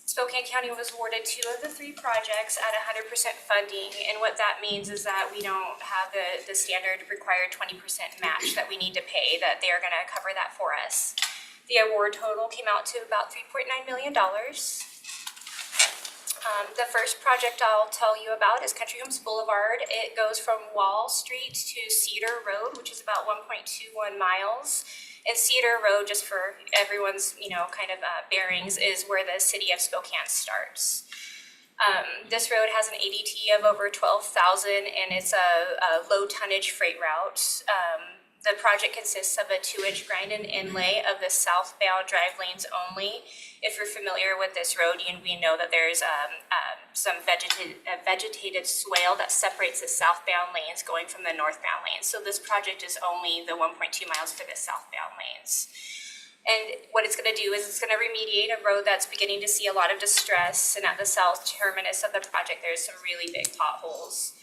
Spokane County was awarded 2 of the 3 projects at 100% funding, and what that means is that we don't have the standard required 20% match that we need to pay, that they are going to cover that for us. The award total came out to about $3.9 million. The first project I'll tell you about is Country Homes Boulevard. It goes from Wall Street to Cedar Road, which is about 1.21 miles. And Cedar Road, just for everyone's, bearings, is where the city of Spokane starts. This road has an ADT of over 12,000, and it's a low tonnage freight route. The project consists of a 2-inch grind-in inlay of the southbound drive lanes only. If you're familiar with this road, we know that there's some vegetated swale that separates the southbound lanes going from the northbound lanes. So this project is only the 1.2 miles for the southbound lanes. And what it's going to do is it's going to remediate a road that's beginning to see a lot of distress. And at the south terminus of the project, there's some really big potholes.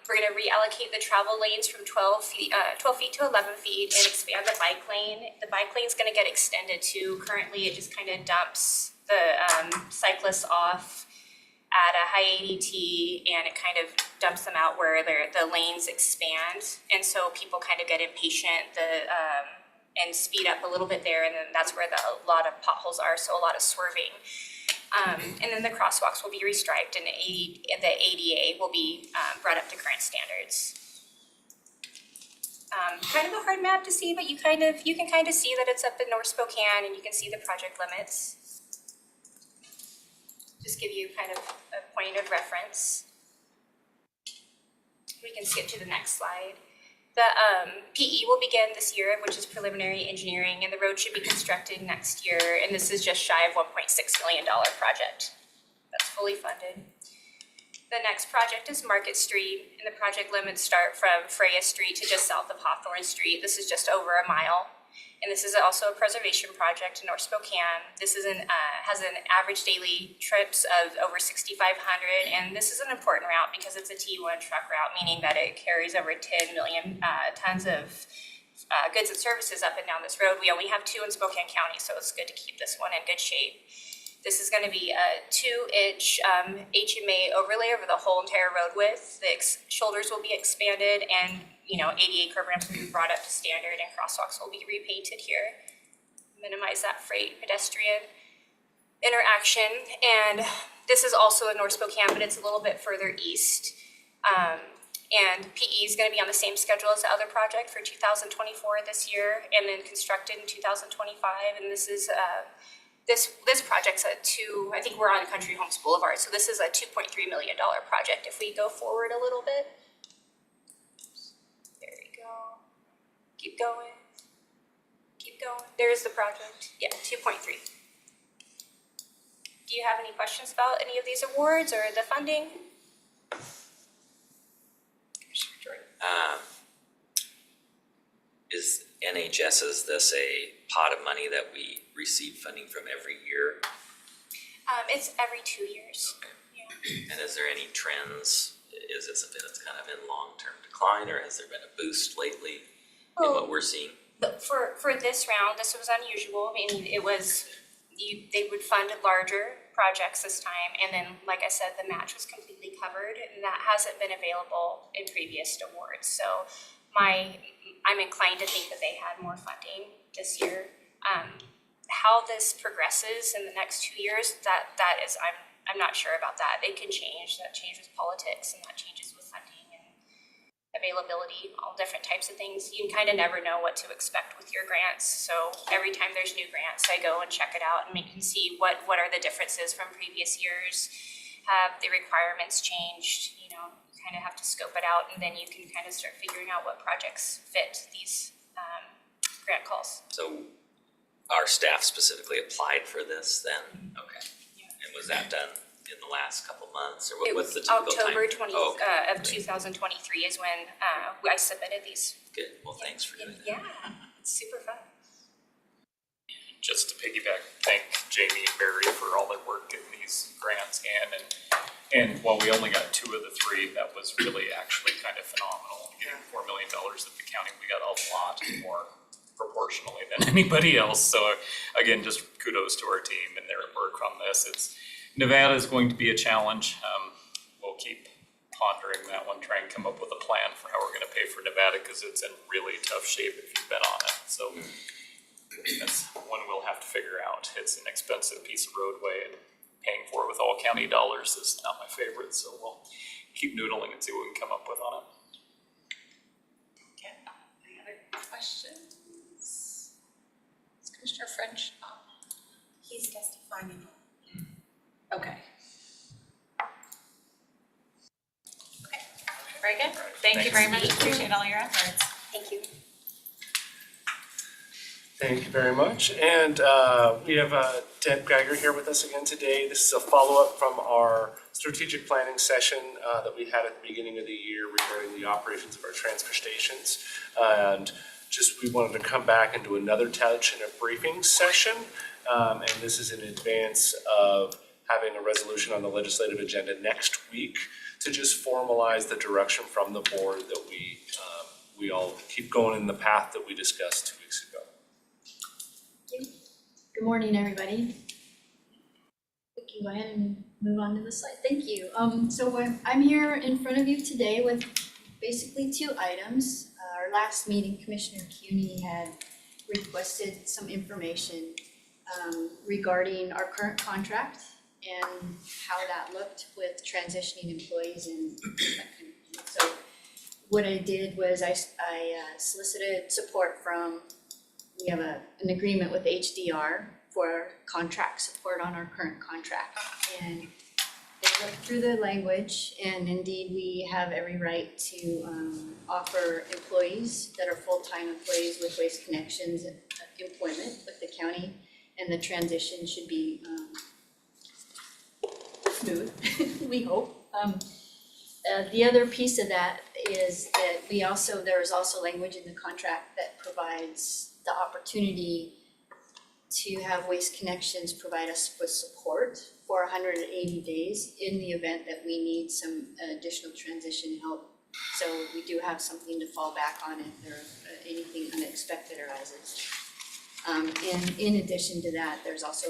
We're going to reallocate the travel lanes from 12 feet to 11 feet and expand the bike lane. The bike lane is going to get extended too. Currently, it just kind of dumps the cyclists off at a high ADT, and it kind of dumps them out where the lanes expand. And so people kind of get impatient and speed up a little bit there, and then that's where a lot of potholes are, so a lot of swerving. And then the crosswalks will be restriped, and the ADA will be brought up to current standards. Kind of a hard map to see, but you can kind of see that it's up in North Spokane, and you can see the project limits. Just give you kind of a point of reference. We can skip to the next slide. The PE will begin this year, which is preliminary engineering, and the road should be constructed next year. And this is just shy of $1.6 million project. That's fully funded. The next project is Market Street, and the project limits start from Freya Street to just south of Hawthorne Street. This is just over a mile. And this is also a preservation project in North Spokane. This is has an average daily trips of over 6,500, and this is an important route because it's a T1 truck route, meaning that it carries over 10 million tons of goods and services up and down this road. We only have 2 in Spokane County, so it's good to keep this one in good shape. This is gonna be a 2-inch HMA overlay over the whole entire road width. The shoulders will be expanded and, ADA curb ramps will be brought up to standard and crosswalks will be repainted here. Minimize that freight pedestrian interaction. And this is also in North Spokane, but it's a little bit further east. And PE is gonna be on the same schedule as the other project for 2024 this year, and then constructed in 2025. And this is this project's I think we're on Country Homes Boulevard, so this is a $2.3 million project. If we go forward a little bit, there we go. Keep going. Keep going. There's the project. Yeah, 2.3. Do you have any questions about any of these awards or the funding? Is NHS, is this a pot of money that we receive funding from every year? It's every 2 years. And is there any trends? Is it something that's kind of in long-term decline, or has there been a boost lately in what we're seeing? For this round, this was unusual. I mean, it was, they would fund larger projects this time, and then, like I said, the match was completely covered, and that hasn't been available in previous awards. So I'm inclined to think that they had more funding this year. How this progresses in the next 2 years, that is, I'm not sure about that. It can change. That changes politics, and that changes with funding and availability, all different types of things. You kind of never know what to expect with your grants. So every time there's new grants, I go and check it out, and we can see what are the differences from previous years. Have the requirements changed? You kind of have to scope it out, and then you can kind of start figuring out what projects fit these grant calls. So our staff specifically applied for this then? Okay. And was that done in the last couple months, or what's the typical time? October 2023 is when I submitted these. Good, well, thanks for doing that. Yeah, it's super fun. Just to piggyback, thank Jamie and Barry for all their work getting these grants in, and while we only got 2 of the 3, that was really actually kind of phenomenal. Getting $4 million at the county, we got a lot more proportionally than anybody else. So again, just kudos to our team and their work on this. Nevada is going to be a challenge. We'll keep pondering that one, try and come up with a plan for how we're going to pay for Nevada, because it's in really tough shape if you've been on it. So that's one we'll have to figure out. It's an expensive piece of roadway, and paying for it with all county dollars is not my favorite. So we'll keep noodling and see what we can come up with on it. Okay, any other questions? Is Commissioner French on? He's testifying. Okay. Okay, very good. Thank you very much. Appreciate all your efforts. Thank you. Thank you very much. And we have Deb Geiger here with us again today. This is a follow-up from our strategic planning session that we had at the beginning of the year regarding the operations of our transfer stations. And just we wanted to come back and do another touch in a briefing session. And this is in advance of having a resolution on the legislative agenda next week to just formalize the direction from the board that we all keep going in the path that we discussed 2 weeks ago. Good morning, everybody. We can go ahead and move on to the slide. Thank you. So I'm here in front of you today with basically 2 items. Our last meeting, Commissioner Cuney had requested some information regarding our current contract and how that looked with transitioning employees and that kind of thing. So what I did was I solicited support from, we have an agreement with HDR for contract support on our current contract. And they looked through the language, and indeed we have every right to offer employees that are full-time employees with Waste Connections employment with the county, and the transition should be smooth, we hope. The other piece of that is that there is also language in the contract that provides the opportunity to have Waste Connections provide us with support for 180 days in the event that we need some additional transition help So we do have something to fall back on if there anything unexpected arises. And in addition to that, there's also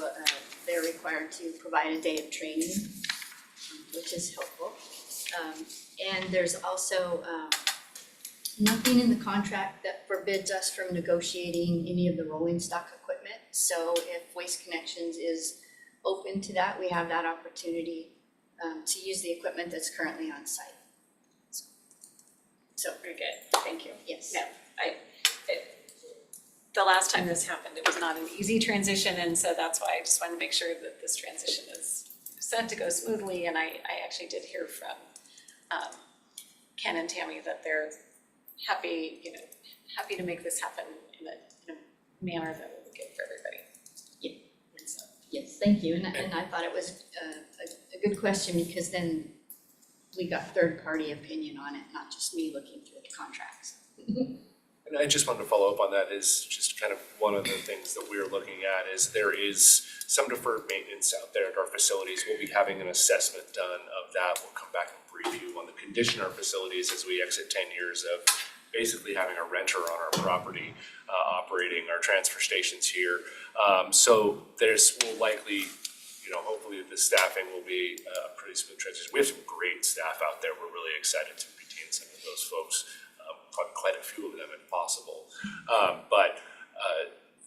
they're required to provide a day of training, which is helpful. And there's also nothing in the contract that forbids us from negotiating any of the rolling stock equipment. So if Waste Connections is open to that, we have that opportunity to use the equipment that's currently on site. So Very good, thank you. yes. No, the last time this happened, it was not an easy transition, and so that's why I just wanted to make sure that this transition is set to go smoothly, and I actually did hear from Ken and Tammy that they're happy to make this happen in a manner that will be good for everybody. Yeah. Yes, thank you, and I thought it was a good question, because then we got third-party opinion on it, not just me looking through the contracts. And I just wanted to follow up on that, is just kind of one of the things that we're looking at is there is some deferred maintenance out there at our facilities. We'll be having an assessment done of that. We'll come back and brief you on the condition of our facilities as we exit 10 years of basically having a renter on our property, operating our transfer stations here. So will likely, hopefully the staffing will be a pretty smooth transition. We have some great staff out there. We're really excited to retain some of those folks. Probably quite a few of them if possible. But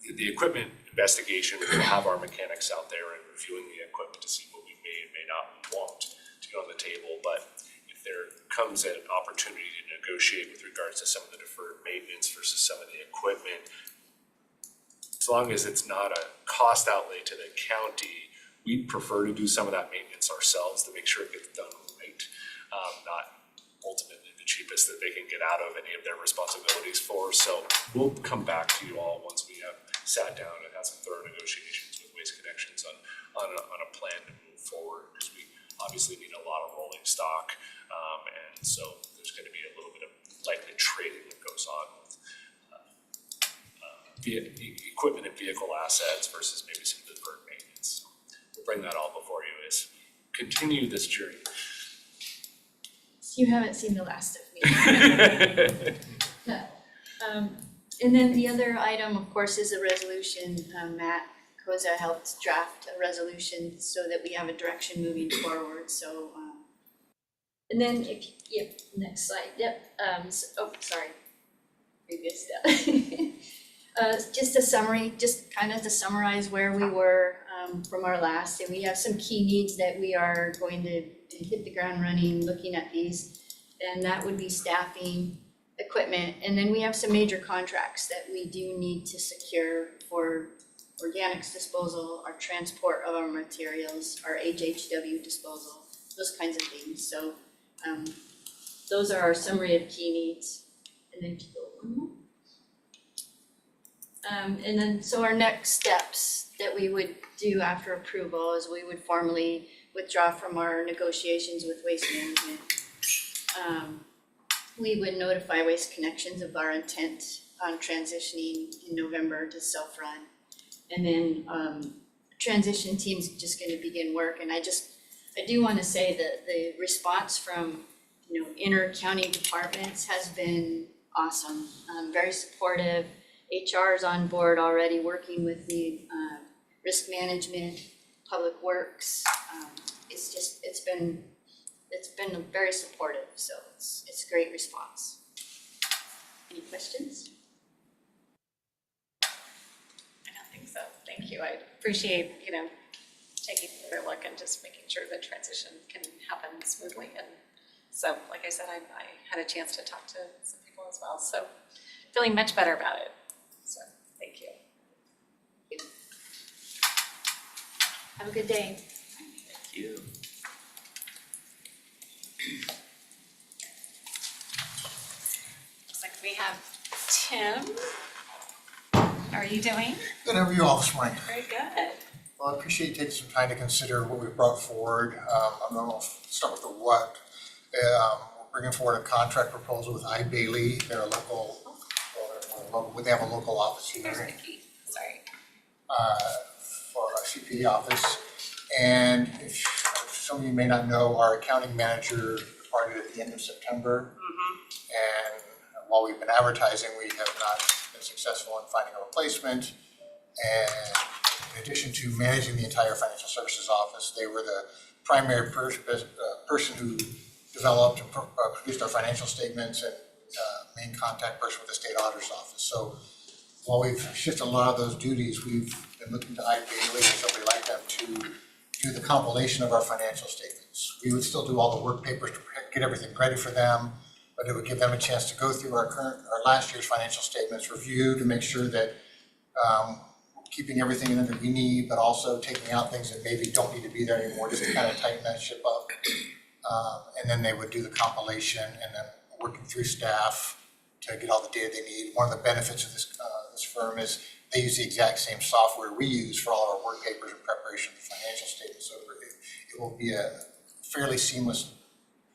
the equipment investigation, we'll have our mechanics out there and reviewing the equipment to see what we may and may not want to get on the table. But if there comes an opportunity to negotiate with regards to some of the deferred maintenance versus some of the equipment, as long as it's not a cost outlay to the county, we'd prefer to do some of that maintenance ourselves to make sure it gets done right, not ultimately the cheapest that they can get out of any of their responsibilities for. So we'll come back to you all once we have sat down and had some thorough negotiations with Waste Connections on a plan to move forward, because we obviously need a lot of rolling stock, and so there's going to be a little bit of likely trading that goes on with equipment and vehicle assets versus maybe some deferred maintenance. So we'll bring that all before you as continue this journey. You haven't seen the last of me. No. And then the other item, of course, is a resolution. Matt Koza helped draft a resolution so that we have a direction moving forward, so. And then next slide, sorry. Previous step. Just a summary, just kind of to summarize where we were from our last, and we have some key needs that we are going to hit the ground running, looking at these, and that would be staffing, equipment, and then we have some major contracts that we do need to secure for organics disposal, our transport of our materials, our HHW disposal, those kinds of things. So those are our summary of key needs. And then keep going one more. And then so our next steps that we would do after approval is we would formally withdraw from our negotiations with Waste Management. We would notify Waste Connections of our intent on transitioning in November to self-run. And then transition team's just gonna begin work. And I do wanna say that the response from, inter-county departments has been awesome, very supportive. HR is on board already working with the risk management, public works. It's been very supportive, so it's a great response. Any questions? I don't think so, thank you. I appreciate, taking a look and just making sure the transition can happen smoothly. And so, like I said, I had a chance to talk to some people as well, so feeling much better about it. So, thank you. Have a good day. Thank you. Looks like we have Tim. How are you doing? Good, how are you all this morning? Very good. Well, I appreciate you taking some time to consider what we've brought forward. I'm going to start with the what. We're bringing forward a contract proposal with I-Bailey. They're a local, they have a local office here. There's Nikki, sorry. For our CPA office. And if some of you may not know, our accounting manager departed at the end of September. And while we've been advertising, we have not been successful in finding a replacement. And in addition to managing the entire financial services office, they were the primary person who developed and produced our financial statements and main contact person with the state auditor's office. So while we've shifted a lot of those duties, we've been looking to Bailey and somebody like them to do the compilation of our financial statements. We would still do all the work papers to get everything ready for them, but it would give them a chance to go through our last year's financial statements, review to make sure that keeping everything under we need, but also taking out things that maybe don't need to be there anymore, just to kind of tighten that ship up. And then they would do the compilation and then working through staff to get all the data they need. One of the benefits of this firm is they use the exact same software we use for all our work papers in preparation for financial statements. So it will be a fairly seamless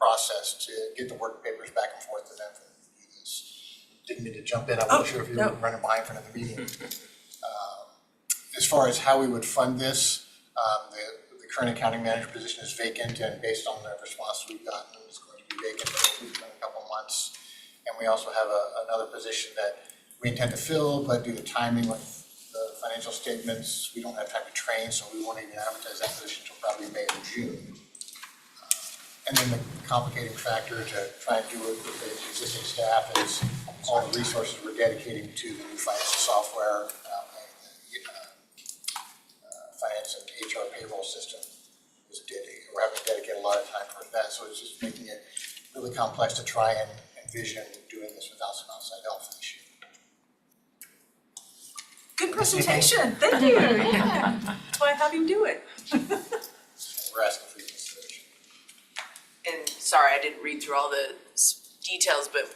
process to get the work papers back and forth to them to do this. Didn't mean to jump in, I wasn't sure if you were running behind for another meeting. As far as how we would fund this, the current accounting manager position is vacant, and based on the response we've gotten, it's going to be vacant for a couple months. And we also have another position that we intend to fill, but due to timing with the financial statements, we don't have time to train, so we won't even advertise that position until probably May or June. And then the complicating factor to try and do it with the existing staff is all the resources we're dedicating to the new financial software, finance and HR payroll system. We're having to dedicate a lot of time towards that, so it's just making it really complex to try and envision doing this without some outside help for this year. Good presentation, thank you. That's why I have him do it. We're asking for your consideration. And sorry, I didn't read through all the details, but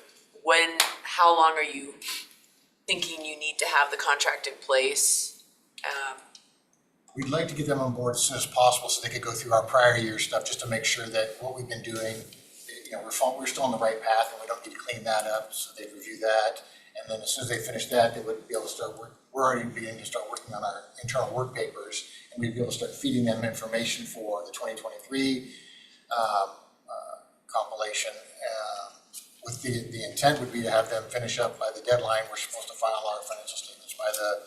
how long are you thinking you need to have the contract in place? We'd like to get them on board as soon as possible so they could go through our prior year stuff, just to make sure that what we've been doing, we're still on the right path and we don't need to clean that up, so they'd review that. And then as soon as they finish that, they would be able to start we're already beginning to start working on our internal work papers, and we'd be able to start feeding them information for the 2023 compilation. With the intent would be to have them finish up by the deadline. We're supposed to file our financial statements by the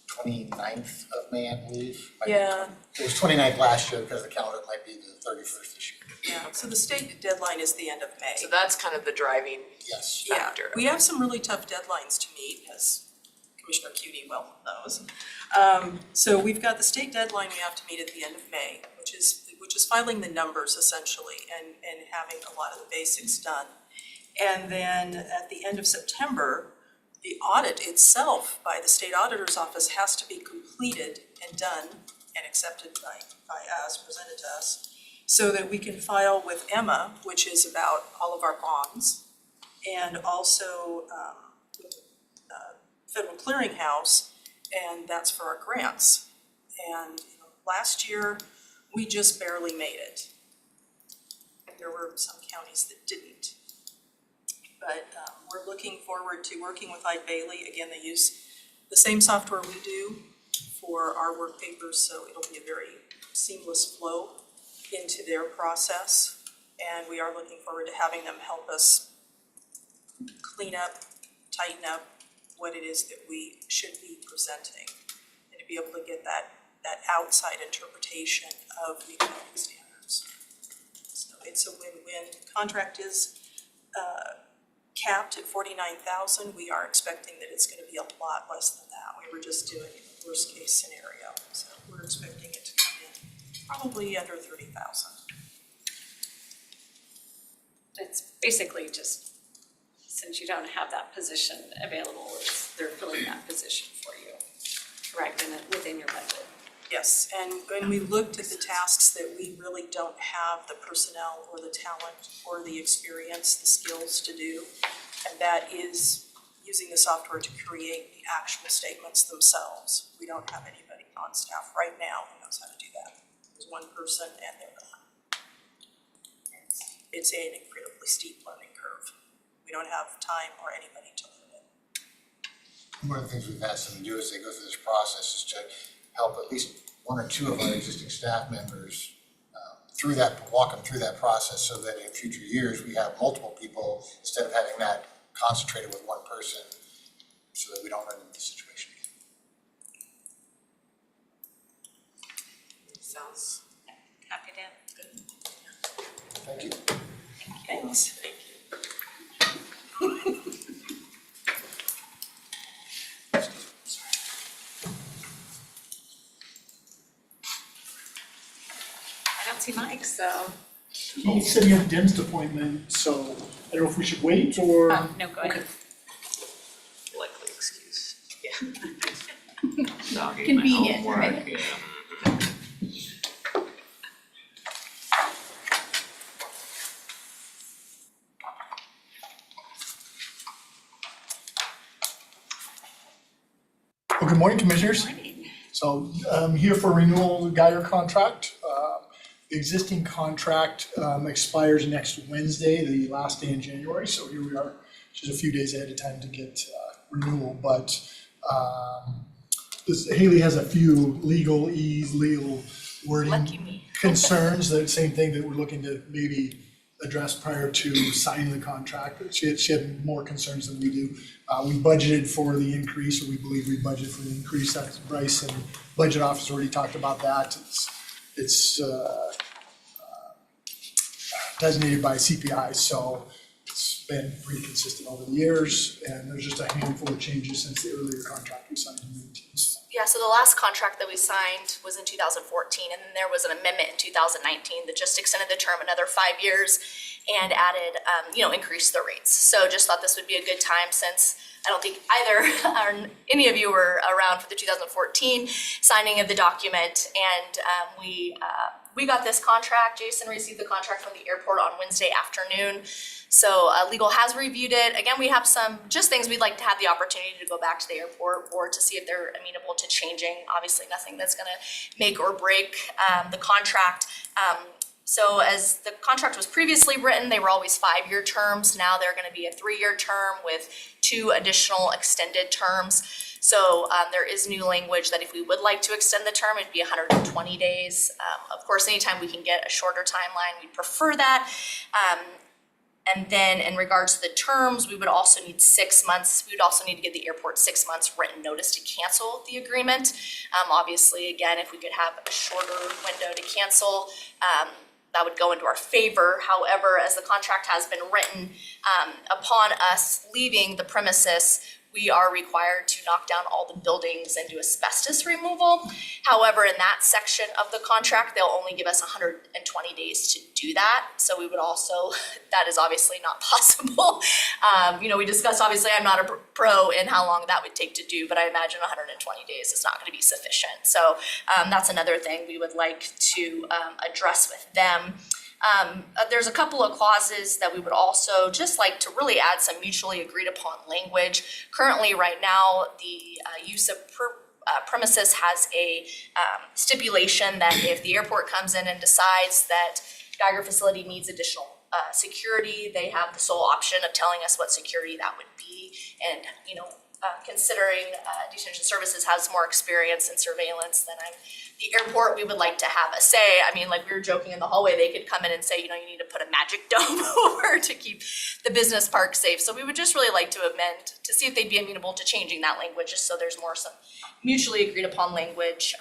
29th of May, I believe. Yeah. It was 29th last year because the calendar might be the 31st this year. Yeah, so the state deadline is the end of May. So that's kind of the driving factor. Yeah, we have some really tough deadlines to meet, as Commissioner Cutie well knows. So we've got the state deadline we have to meet at the end of May, which is filing the numbers essentially and having a lot of the basics done. And then at the end of September, the audit itself by the state auditor's office has to be completed and done and accepted by us, presented to us, so that we can file with Emma, which is about all of our bonds, and also with Federal Clearinghouse, and that's for our grants. And last year, we just barely made it. There were some counties that didn't. But we're looking forward to working with Eide Bailly. Again, they use the same software we do for our work papers, so it'll be a very seamless flow into their process. And we are looking forward to having them help us clean up, tighten up what it is that we should be presenting, and to be able to get that outside interpretation of the accounting standards. So it's a win-win. Contract is capped at $49,000. We are expecting that it's going to be a lot less than that. We were just doing a worst case scenario, so we're expecting it to come in probably under $30,000. It's basically just, since you don't have that position available, they're filling that position for you, correct, within your budget. Yes, and when we looked at the tasks that we really don't have the personnel or the talent or the experience, the skills to do, and that is using the software to create the actual statements themselves. We don't have anybody on staff right now who knows how to do that. There's one person and they're gone. It's an incredibly steep learning curve. We don't have time or anybody to learn it. One of the things we've asked them to do as they go through this process is to help at least one or two of our existing staff members walk them through that process so that in future years, we have multiple people instead of having that concentrated with one person so that we don't run into this situation again. Sounds happy to. Good. Thank you. Thanks. I don't see Mike, so. He said he had a dentist appointment, so I don't know if we should wait or. No, go ahead. Likely excuse. Yeah. Doggy Convenient, my homework, right? yeah. Well, good morning, Commissioners. So I'm here for renewal of the Geiger contract. The existing contract expires next Wednesday, the last day in January, so here we are, just a few days ahead of time to get renewal, but Haley has a few legal wording concerns, that same thing that we're looking to maybe address prior to signing the contract. She had more concerns than we do. We budgeted for the increase, or we believe we budgeted for the increase. That's Bryce and Budget Office already talked about that. It's designated by CPI, so it's been pretty consistent over the years, and there's just a handful of changes since the earlier contract we signed in 2019. Yeah, so the last contract that we signed was in 2014, and then there was an amendment in 2019 that just extended the term another 5 years and added, increased the rates. So just thought this would be a good time, since I don't think either or any of you were around for the 2014 signing of the document, and we got this contract. Jason received the contract from the airport on Wednesday afternoon. So legal has reviewed it. Again, we have some just things we'd like to have the opportunity to go back to the airport board to see if they're amenable to changing. Obviously, nothing that's gonna make or break the contract. So as the contract was previously written, they were always 5-year terms. Now they're gonna be a 3-year term with 2 additional extended terms. So there is new language that if we would like to extend the term, it'd be 120 days. Of course, anytime we can get a shorter timeline, we'd prefer that. And then in regards to the terms, we would also need 6 months. We would also need to give the airport 6 months written notice to cancel the agreement. Obviously, again, if we could have a shorter window to cancel, that would go into our favor. However, as the contract has been written, upon us leaving the premises, we are required to knock down all the buildings and do asbestos removal. However, in that section of the contract, they'll only give us 120 days to do that. So we would also, that is obviously not possible. We discussed, obviously, I'm not a pro in how long that would take to do, but I imagine 120 days is not gonna be sufficient. So that's another thing we would like to address with them. There's a couple of clauses that we would also just like to really add some mutually agreed upon language. Currently, right now, the use of premises has a stipulation that if the airport comes in and decides that Geiger facility needs additional security, they have the sole option of telling us what security that would be. And, considering Detention Services has more experience in surveillance than the airport, we would like to have a say. I mean, like we were joking in the hallway, they could come in and say, you need to put a magic dome over to keep the business park safe. So we would just really like to amend to see if they'd be amenable to changing that language, just so there's more some mutually agreed upon language.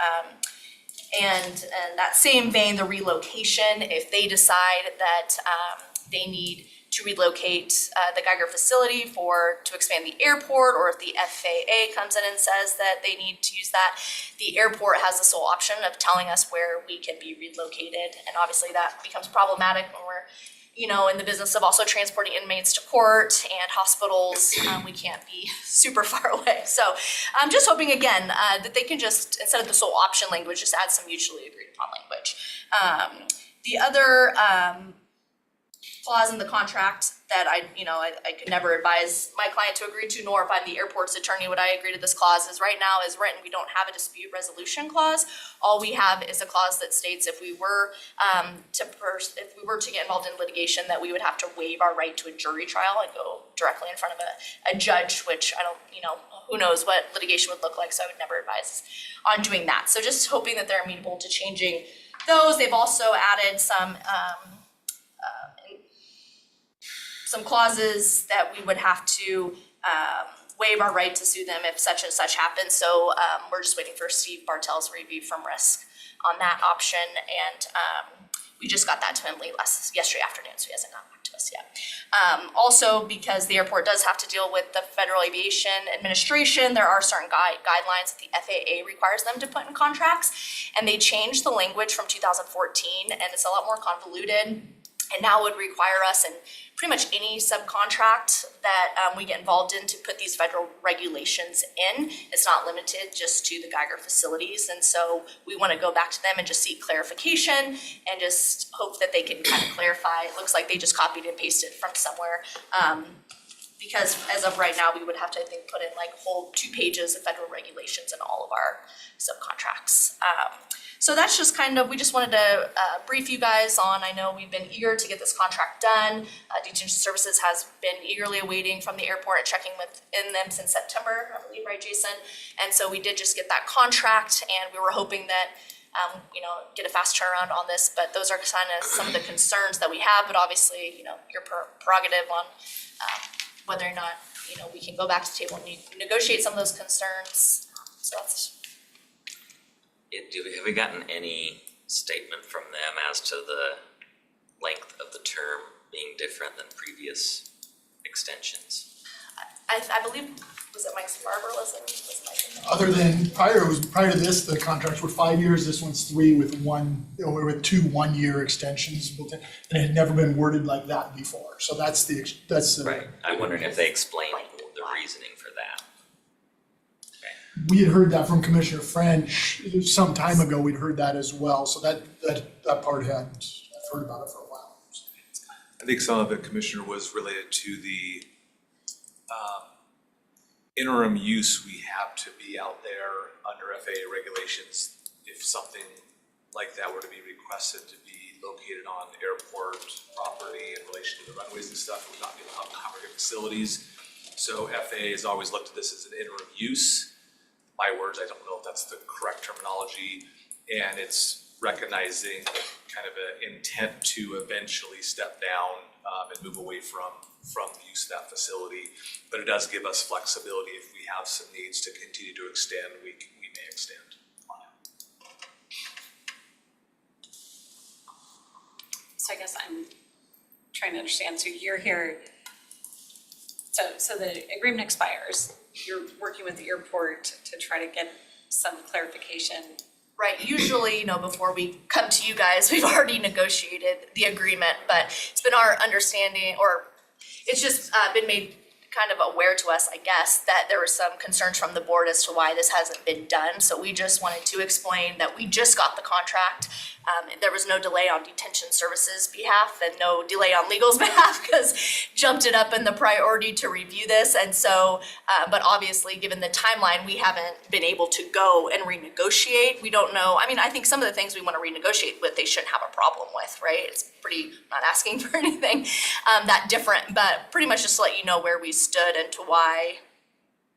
And that same vein, the relocation, if they decide that they need to relocate the Geiger facility to expand the airport, or if the FAA comes in and says that they need to use that, the airport has the sole option of telling us where we can be relocated. And obviously that becomes problematic when we're in the business of also transporting inmates to court and hospitals. We can't be super far away. So I'm just hoping again that they can just, instead of the sole option language, just add some mutually agreed upon language. The other clause in the contract that I could never advise my client to agree to, nor if I'm the airport's attorney would I agree to this clause, is right now as written, we don't have a dispute resolution clause. All we have is a clause that states if we were to get involved in litigation, that we would have to waive our right to a jury trial and go directly in front of a judge, which I don't, who knows what litigation would look like, so I would never advise on doing that. So just hoping that they're amenable to changing those. They've also added some clauses that we would have to waive our right to sue them if such and such happens. So we're just waiting for Steve Bartel's review from Risk on that option, and we just got that to him yesterday afternoon, so he hasn't gotten back to us yet. Also, because the airport does have to deal with the Federal Aviation Administration, there are certain guidelines that the FAA requires them to put in contracts, and they changed the language from 2014, and it's a lot more convoluted. And now would require us, and pretty much any subcontract that we get involved in, to put these federal regulations in. It's not limited just to the Geiger facilities. And so we want to go back to them and just seek clarification and just hope that they can kind of clarify. It looks like they just copied and pasted from somewhere. Because as of right now, we would have to, I think, put in like whole 2 pages of federal regulations in all of our subcontracts. So that's just kind of, we just wanted to brief you guys on, I know we've been eager to get this contract done. Detention Services has been eagerly awaiting from the airport and checking within them since September, I believe, right, Jason? And so we did just get that contract, and we were hoping that, get a fast turnaround on this, but those are kind of some of the concerns that we have, but obviously, your prerogative on whether or not, we can go back to the table and negotiate some of those concerns. So that's. Have we gotten any statement from them as to the length of the term being different than previous extensions? I believe, was it Mike Barber, was Mike? Other than prior to this, the contracts were 5 years, this one's 3 with with 2 1-year extensions built in, and it had never been worded like that before. So that's the. Right, I'm wondering if they explained the reasoning for that. We had heard that from Commissioner French some time ago. We'd heard that as well. So that part I've heard about it for a while. I think some of it, Commissioner, was related to the interim use we have to be out there under FAA regulations. If something like that were to be requested to be located on airport property in relation to the runways and stuff, we would not be allowed to congregate facilities. So FAA has always looked at this as an interim use. My words, I don't know if that's the correct terminology, and it's recognizing kind of an intent to eventually step down and move away from the use of that facility. But it does give us flexibility. If we have some needs to continue to extend, we may extend on it. So I guess I'm trying to understand, so you're here, so the agreement expires, you're working with the airport to try to get some clarification. Right, usually, before we come to you guys, we've already negotiated the agreement, but it's been our understanding, or it's just been made kind of aware to us, I guess, that there were some concerns from the board as to why this hasn't been done. So we just wanted to explain that we just got the contract. There was no delay on Detention Services behalf and no delay on legal's behalf, because jumped it up in the priority to review this. And so, but obviously, given the timeline, we haven't been able to go and renegotiate. We don't know. I mean, I think some of the things we want to renegotiate with, they shouldn't have a problem with, right? It's pretty, not asking for anything that different, but pretty much just to let you know where we stood and to why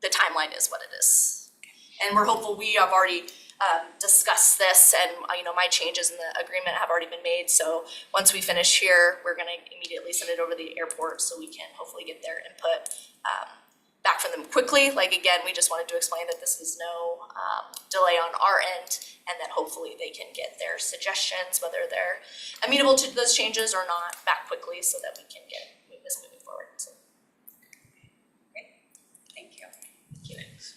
the timeline is what it is. And we're hopeful. We have already discussed this, and my changes in the agreement have already been made. So once we finish here, we're going to immediately send it over to the airport so we can hopefully get their input back from them quickly. Like, again, we just wanted to explain that this is no delay on our end, and that hopefully they can get their suggestions, whether they're amenable to those changes or not, back quickly so that we can get this moving forward. So. Great, thank you. Thanks.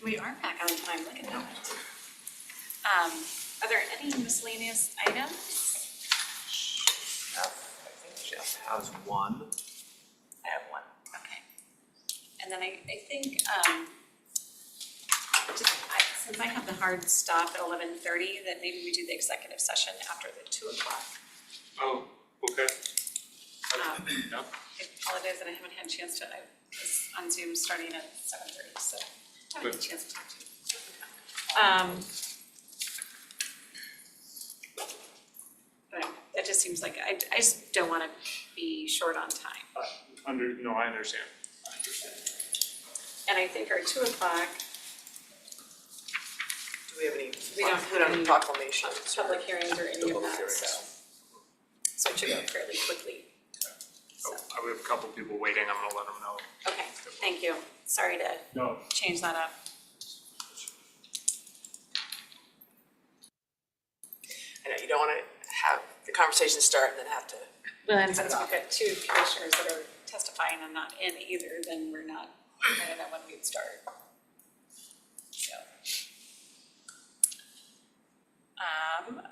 We are back on time, look at that. Are there any miscellaneous items? I think Jeff has one. I have one, okay. And then I think, since I have the hard stop at 11:30, that maybe we do the executive session after the 2 o'clock. Oh, okay. I apologize that I haven't had a chance to, I was on Zoom starting at 7:30, so I haven't had a chance to talk to you. But it just seems like, I just don't wanna be short on time. No, I understand. And I think our 2 o'clock, Do we have any, we don't we don't have any have proclamations? public hearings or any of public that, hearings. so it should go fairly quickly. Oh, I have a couple people waiting, I'm gonna let them know. Okay, thank you. Sorry to No, change that up. I know, you don't wanna have the conversation start and then have to. Well, and since we've got 2 commissioners that are testifying and not in either, then we're not, I don't know when we'd start. So.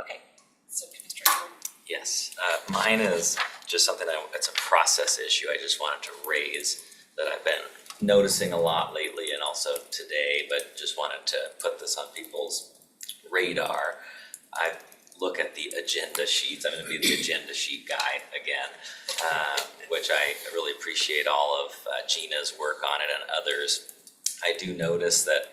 Okay, so Commissioner Jordan. Yes, mine is just something it's a process issue I just wanted to raise that I've been noticing a lot lately and also today, but just wanted to put this on people's radar. I look at the agenda sheets, I'm gonna be the agenda sheet guy again, which I really appreciate all of Gina's work on it and others. I do notice that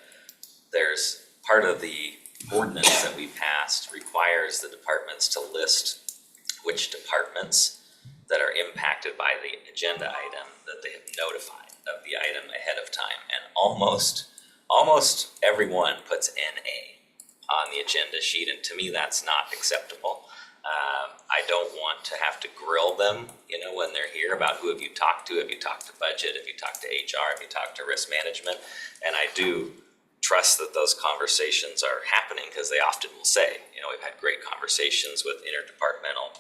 there's part of the ordinance that we passed requires the departments to list which departments that are impacted by the agenda item that they have notified of the item ahead of time. And almost everyone puts NA on the agenda sheet, and to me, that's not acceptable. I don't want to have to grill them, when they're here about who have you talked to? Have you talked to budget? Have you talked to HR? Have you talked to risk management? And I do trust that those conversations are happening because they often will say, we've had great conversations with interdepartmental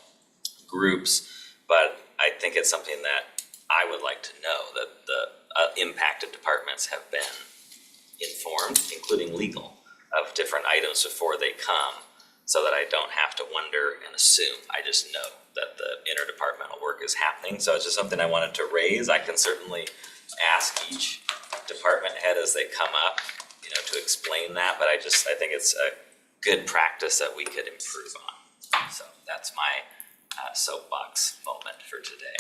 groups, but I think it's something that I would like to know that the impacted departments have been informed, including legal, of different items before they come, so that I don't have to wonder and assume. I just know that the interdepartmental work is happening. So it's just something I wanted to raise. I can certainly ask each department head as they come up, to explain that, but I think it's a good practice that we could improve on. So that's my soapbox moment for today.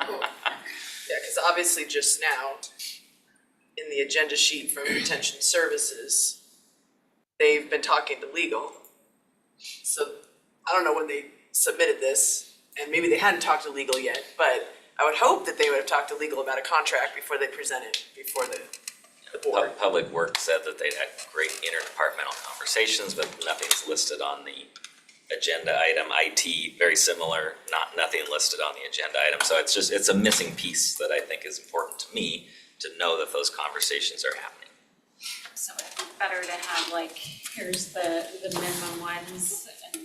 Yeah, cause obviously just now, in the agenda sheet from Detention Services, they've been talking to legal. So I don't know when they submitted this, and maybe they hadn't talked to legal yet, but I would hope that they would have talked to legal about a contract before they presented before the board. Public Works said that they'd had great interdepartmental conversations, but nothing's listed on the agenda item. IT, very similar, nothing listed on the agenda item. So it's a missing piece that I think is important to me to know that those conversations are happening. So it'd be better to have here's the minimum ones and.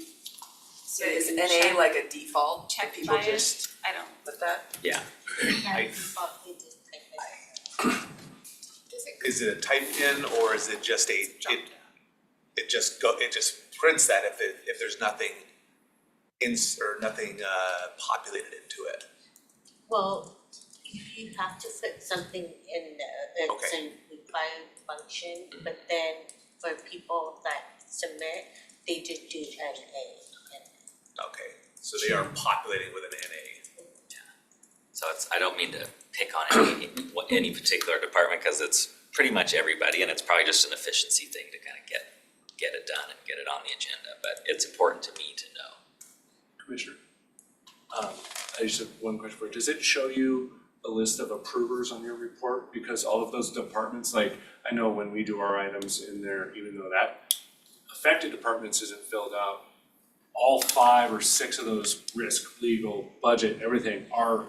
So you Is can NA check- like a default? check People by it? just I don't. put that? Yeah. Is it a typed in or is it just it just prints that if there's nothing populated into it? Well, you have to put something in there that's a required function, but then for people that submit, they just do NA. Okay, so they are populating with an NA. So I don't mean to pick on any particular department, because it's pretty much everybody, and it's probably just an efficiency thing to kind of get it done and get it on the agenda, but it's important to me to know. Commissioner, I just have one question for you. Does it show you a list of approvers on your report? Because all of those departments, I know when we do our items in there, even though that affected departments isn't filled out, all 5 or 6 of those risk, legal, budget, everything are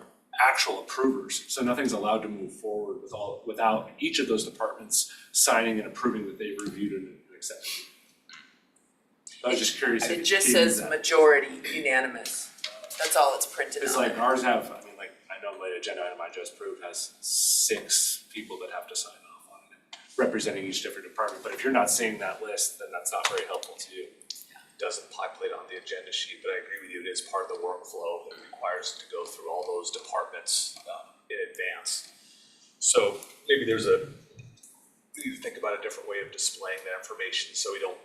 actual approvers. So nothing's allowed to move forward without each of those departments signing and approving that they've reviewed and accepted. I was just curious if It it just gave you says that. majority unanimous. That's all it's printed on. It's like ours have, I know the agenda item I just approved has 6 people that have to sign off on it, representing each different department, but if you're not seeing that list, then that's not very helpful to you. Doesn't populate on the agenda sheet, but I agree with you, it is part of the workflow that requires it to go through all those departments in advance. So maybe we need to think about a different way of displaying that information, so we don't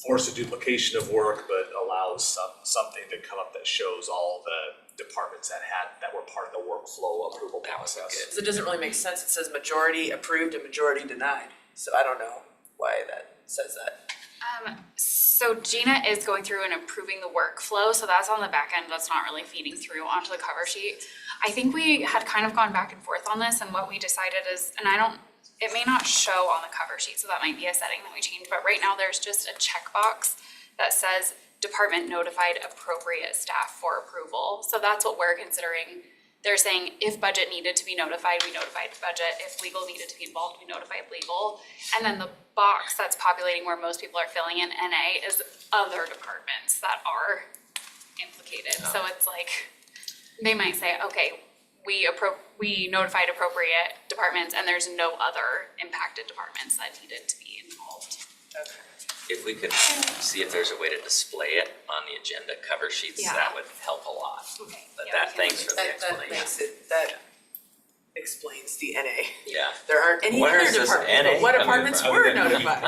force a duplication of work, but allows something to come up that shows all the departments that were part of the workflow approval process. Because it doesn't really make sense, it says majority approved and majority denied, so I don't know why that says that. So Gina is going through and improving the workflow, so that's on the back end, that's not really feeding through onto the cover sheet. I think we had kind of gone back and forth on this, and what we decided is, and it may not show on the cover sheet, so that might be a setting that we changed, but right now there's just a checkbox that says department notified appropriate staff for approval. So that's what we're considering. They're saying if budget needed to be notified, we notified budget. If legal needed to be involved, we notified legal. And then the box that's populating where most people are filling in NA is other departments that are implicated. So it's like, they might say, okay, we notified appropriate departments and there's no other impacted departments that needed to be involved. If we could see if there's a way to display it on the agenda cover sheets, that would help a lot. Okay. But thanks for the explanation. That explains the NA. Yeah. There aren't any Where other is this departments, NA but what coming departments from? were notified?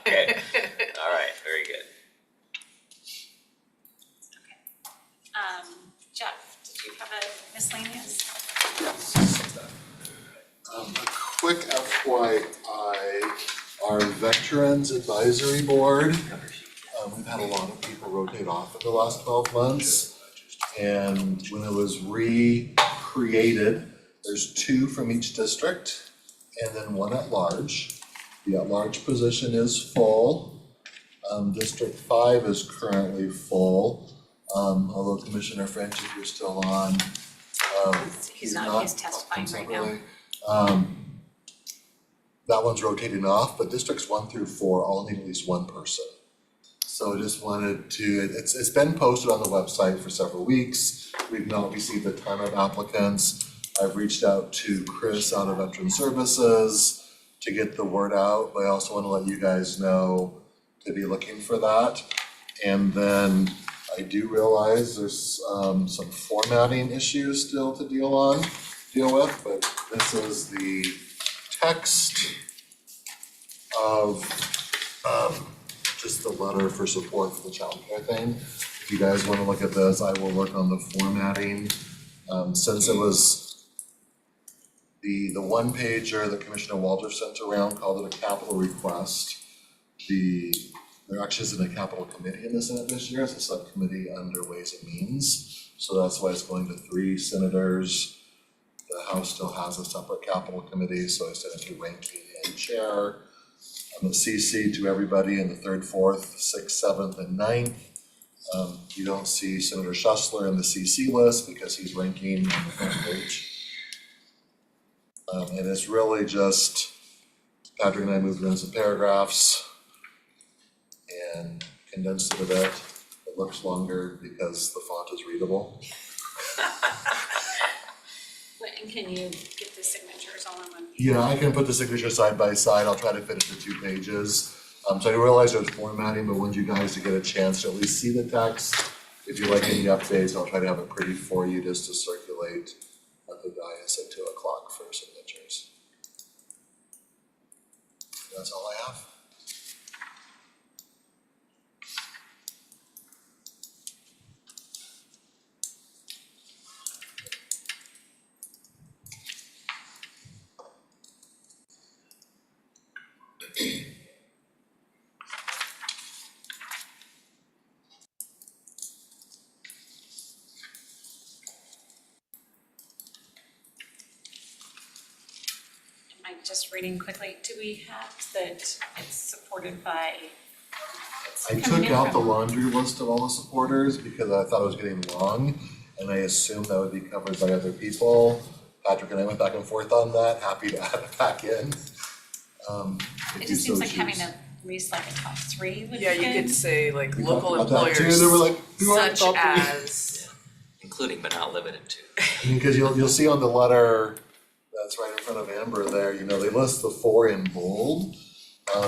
Okay, all right, very good. Jeff, did you have a miscellaneous? A quick FYI, our Veterans Advisory Board, we've had a lot of people rotate off in the last 12 months. And when it was recreated, there's 2 from each district and then 1 at large. The at-large position is full. District 5 is currently full, although Commissioner French, if you're still on, He's not, he's testifying right now. That one's rotating off, but districts 1 through 4 all need at least 1 person. So just wanted to, it's been posted on the website for several weeks. We've not received a ton of applicants. I've reached out to Chris out of Veteran Services to get the word out, but I also want to let you guys know to be looking for that. And then I do realize there's some formatting issues still to deal with, but this is the text of just the letter for support for the child care thing. If you guys wanna look at this, I will work on the formatting. Since it was the one pager that Commissioner Walter sent around, called it a capital request. There actually isn't a capital committee in the Senate this year, it's a subcommittee under Ways and Means. So that's why it's going to 3 senators. The House still has a separate capital committee, so I sent it to ranking and chair. I'm a CC to everybody in the 3rd, 4th, 6th, 7th, and 9th. You don't see Senator Schussler in the CC list because he's ranking on the front page. And it's really just, Patrick and I moved around some paragraphs and condensed it a bit. It looks longer because the font is readable. And can you get the signatures all in one? Yeah, I can put the signature side by side, I'll try to fit it to 2 pages. So I realize there's formatting, but want you guys to get a chance to at least see the text. If you like any updates, I'll try to have it pretty for you just to circulate at the dais at 2 o'clock for signatures. That's all I have. Am I just reading quickly, do we have that it's supported by? I took out the laundry list of all the supporters because I thought it was getting long, and I assumed that would be covered by other people. Patrick and I went back and forth on that, happy to add it back in. It just seems like having at least like a top 3 would be Yeah, you good. could say like We local talked about that too. employers They were like, "Who are the such top 3?" as, Including but not limited to. I mean, cause you'll see on the letter that's right in front of Amber there, you know, they list the 4 in bold,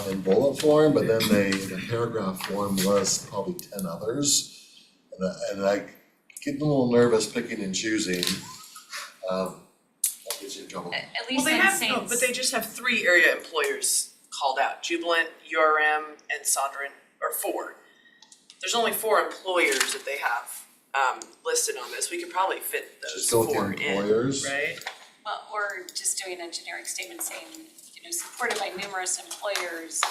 in bullet form, but then they, in paragraph form, list probably 10 others. And I get a little nervous picking and choosing, that gets you in trouble. At well, least they in have, no, Saints. but they just have 3 area employers called out, Jubilant, URM, and Sondrin, or 4. There's only 4 employers that they have listed on this, we could probably fit those Just go with the 4 in, employers. right? Well, or just doing a generic statement saying, you know, supported by numerous employers,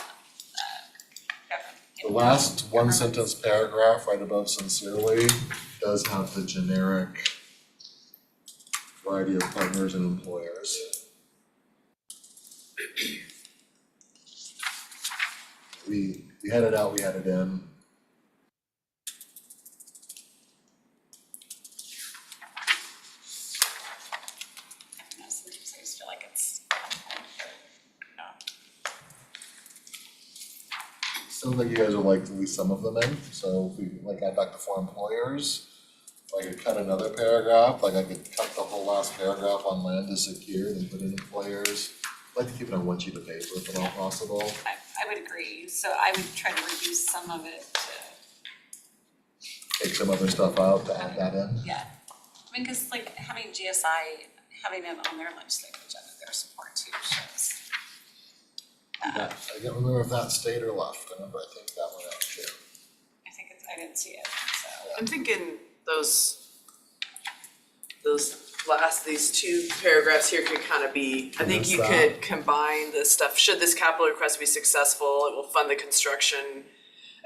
The last one sentence paragraph right above sincerely does have the generic variety of partners and employers. We had it out, we had it in. I sometimes I just feel like it's. Sounds like you guys would like at least some of them in, so if we like add back the 4 employers, if I could cut another paragraph, like I could cut the whole last paragraph on land is secure, then put in employers. I'd like to keep it on one sheet of paper if at all possible. I would agree, so I would try to reduce some of it to, Take some other stuff out to add that in. yeah. I mean, cause like having GSI, having them on their legislative agenda, their support too shows. That, I can't remember if that stayed or left, I remember I think that went out too. I didn't see it, so. I'm thinking these 2 paragraphs here could kind of be, I think you could combine the stuff, should this capital request be successful, it will fund the construction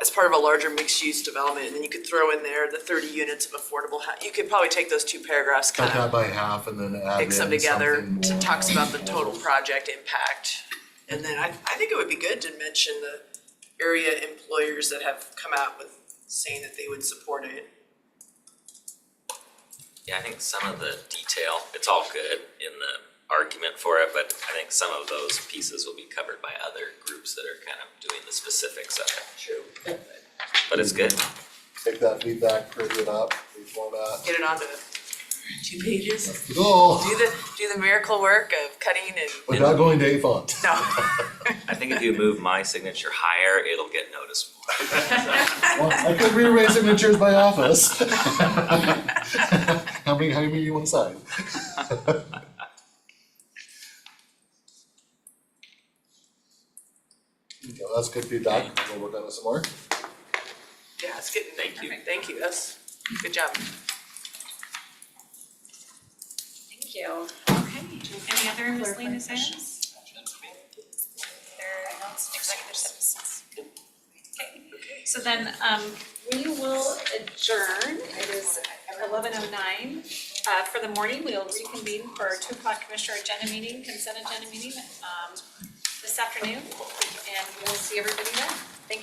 as part of a larger mixed-use development, and then you could throw in there the 30 units of affordable you could probably take those 2 paragraphs, Cut kind that of by half and then add in mix them together something to more. talks about the total project impact. And then I think it would be good to mention the area employers that have come out with saying that they would support it. Yeah, I think some of the detail, it's all good in the argument for it, but I think some of those pieces will be covered by other groups that are kind of doing the specifics of it. True. But it's good. Take that feedback, pretty it up, reformat. Get it onto 2 pages. That's the goal. Do the miracle work of cutting and. Without going to A-font. No. I think if you move my signature higher, it'll get noticed more. Well, I could rearrange signatures by office. How many you want to sign? Okay, that's good feedback, we'll work on it some more. Yeah, it's getting, thank you, that's, good job. Thank you. Okay, any other miscellaneous items? There are no executive sessions. Okay, so then, we will adjourn, it is 11:09. For the morning, we'll reconvene for our 2 o'clock commissioner agenda meeting, consent agenda meeting, this afternoon, and we'll see everybody then.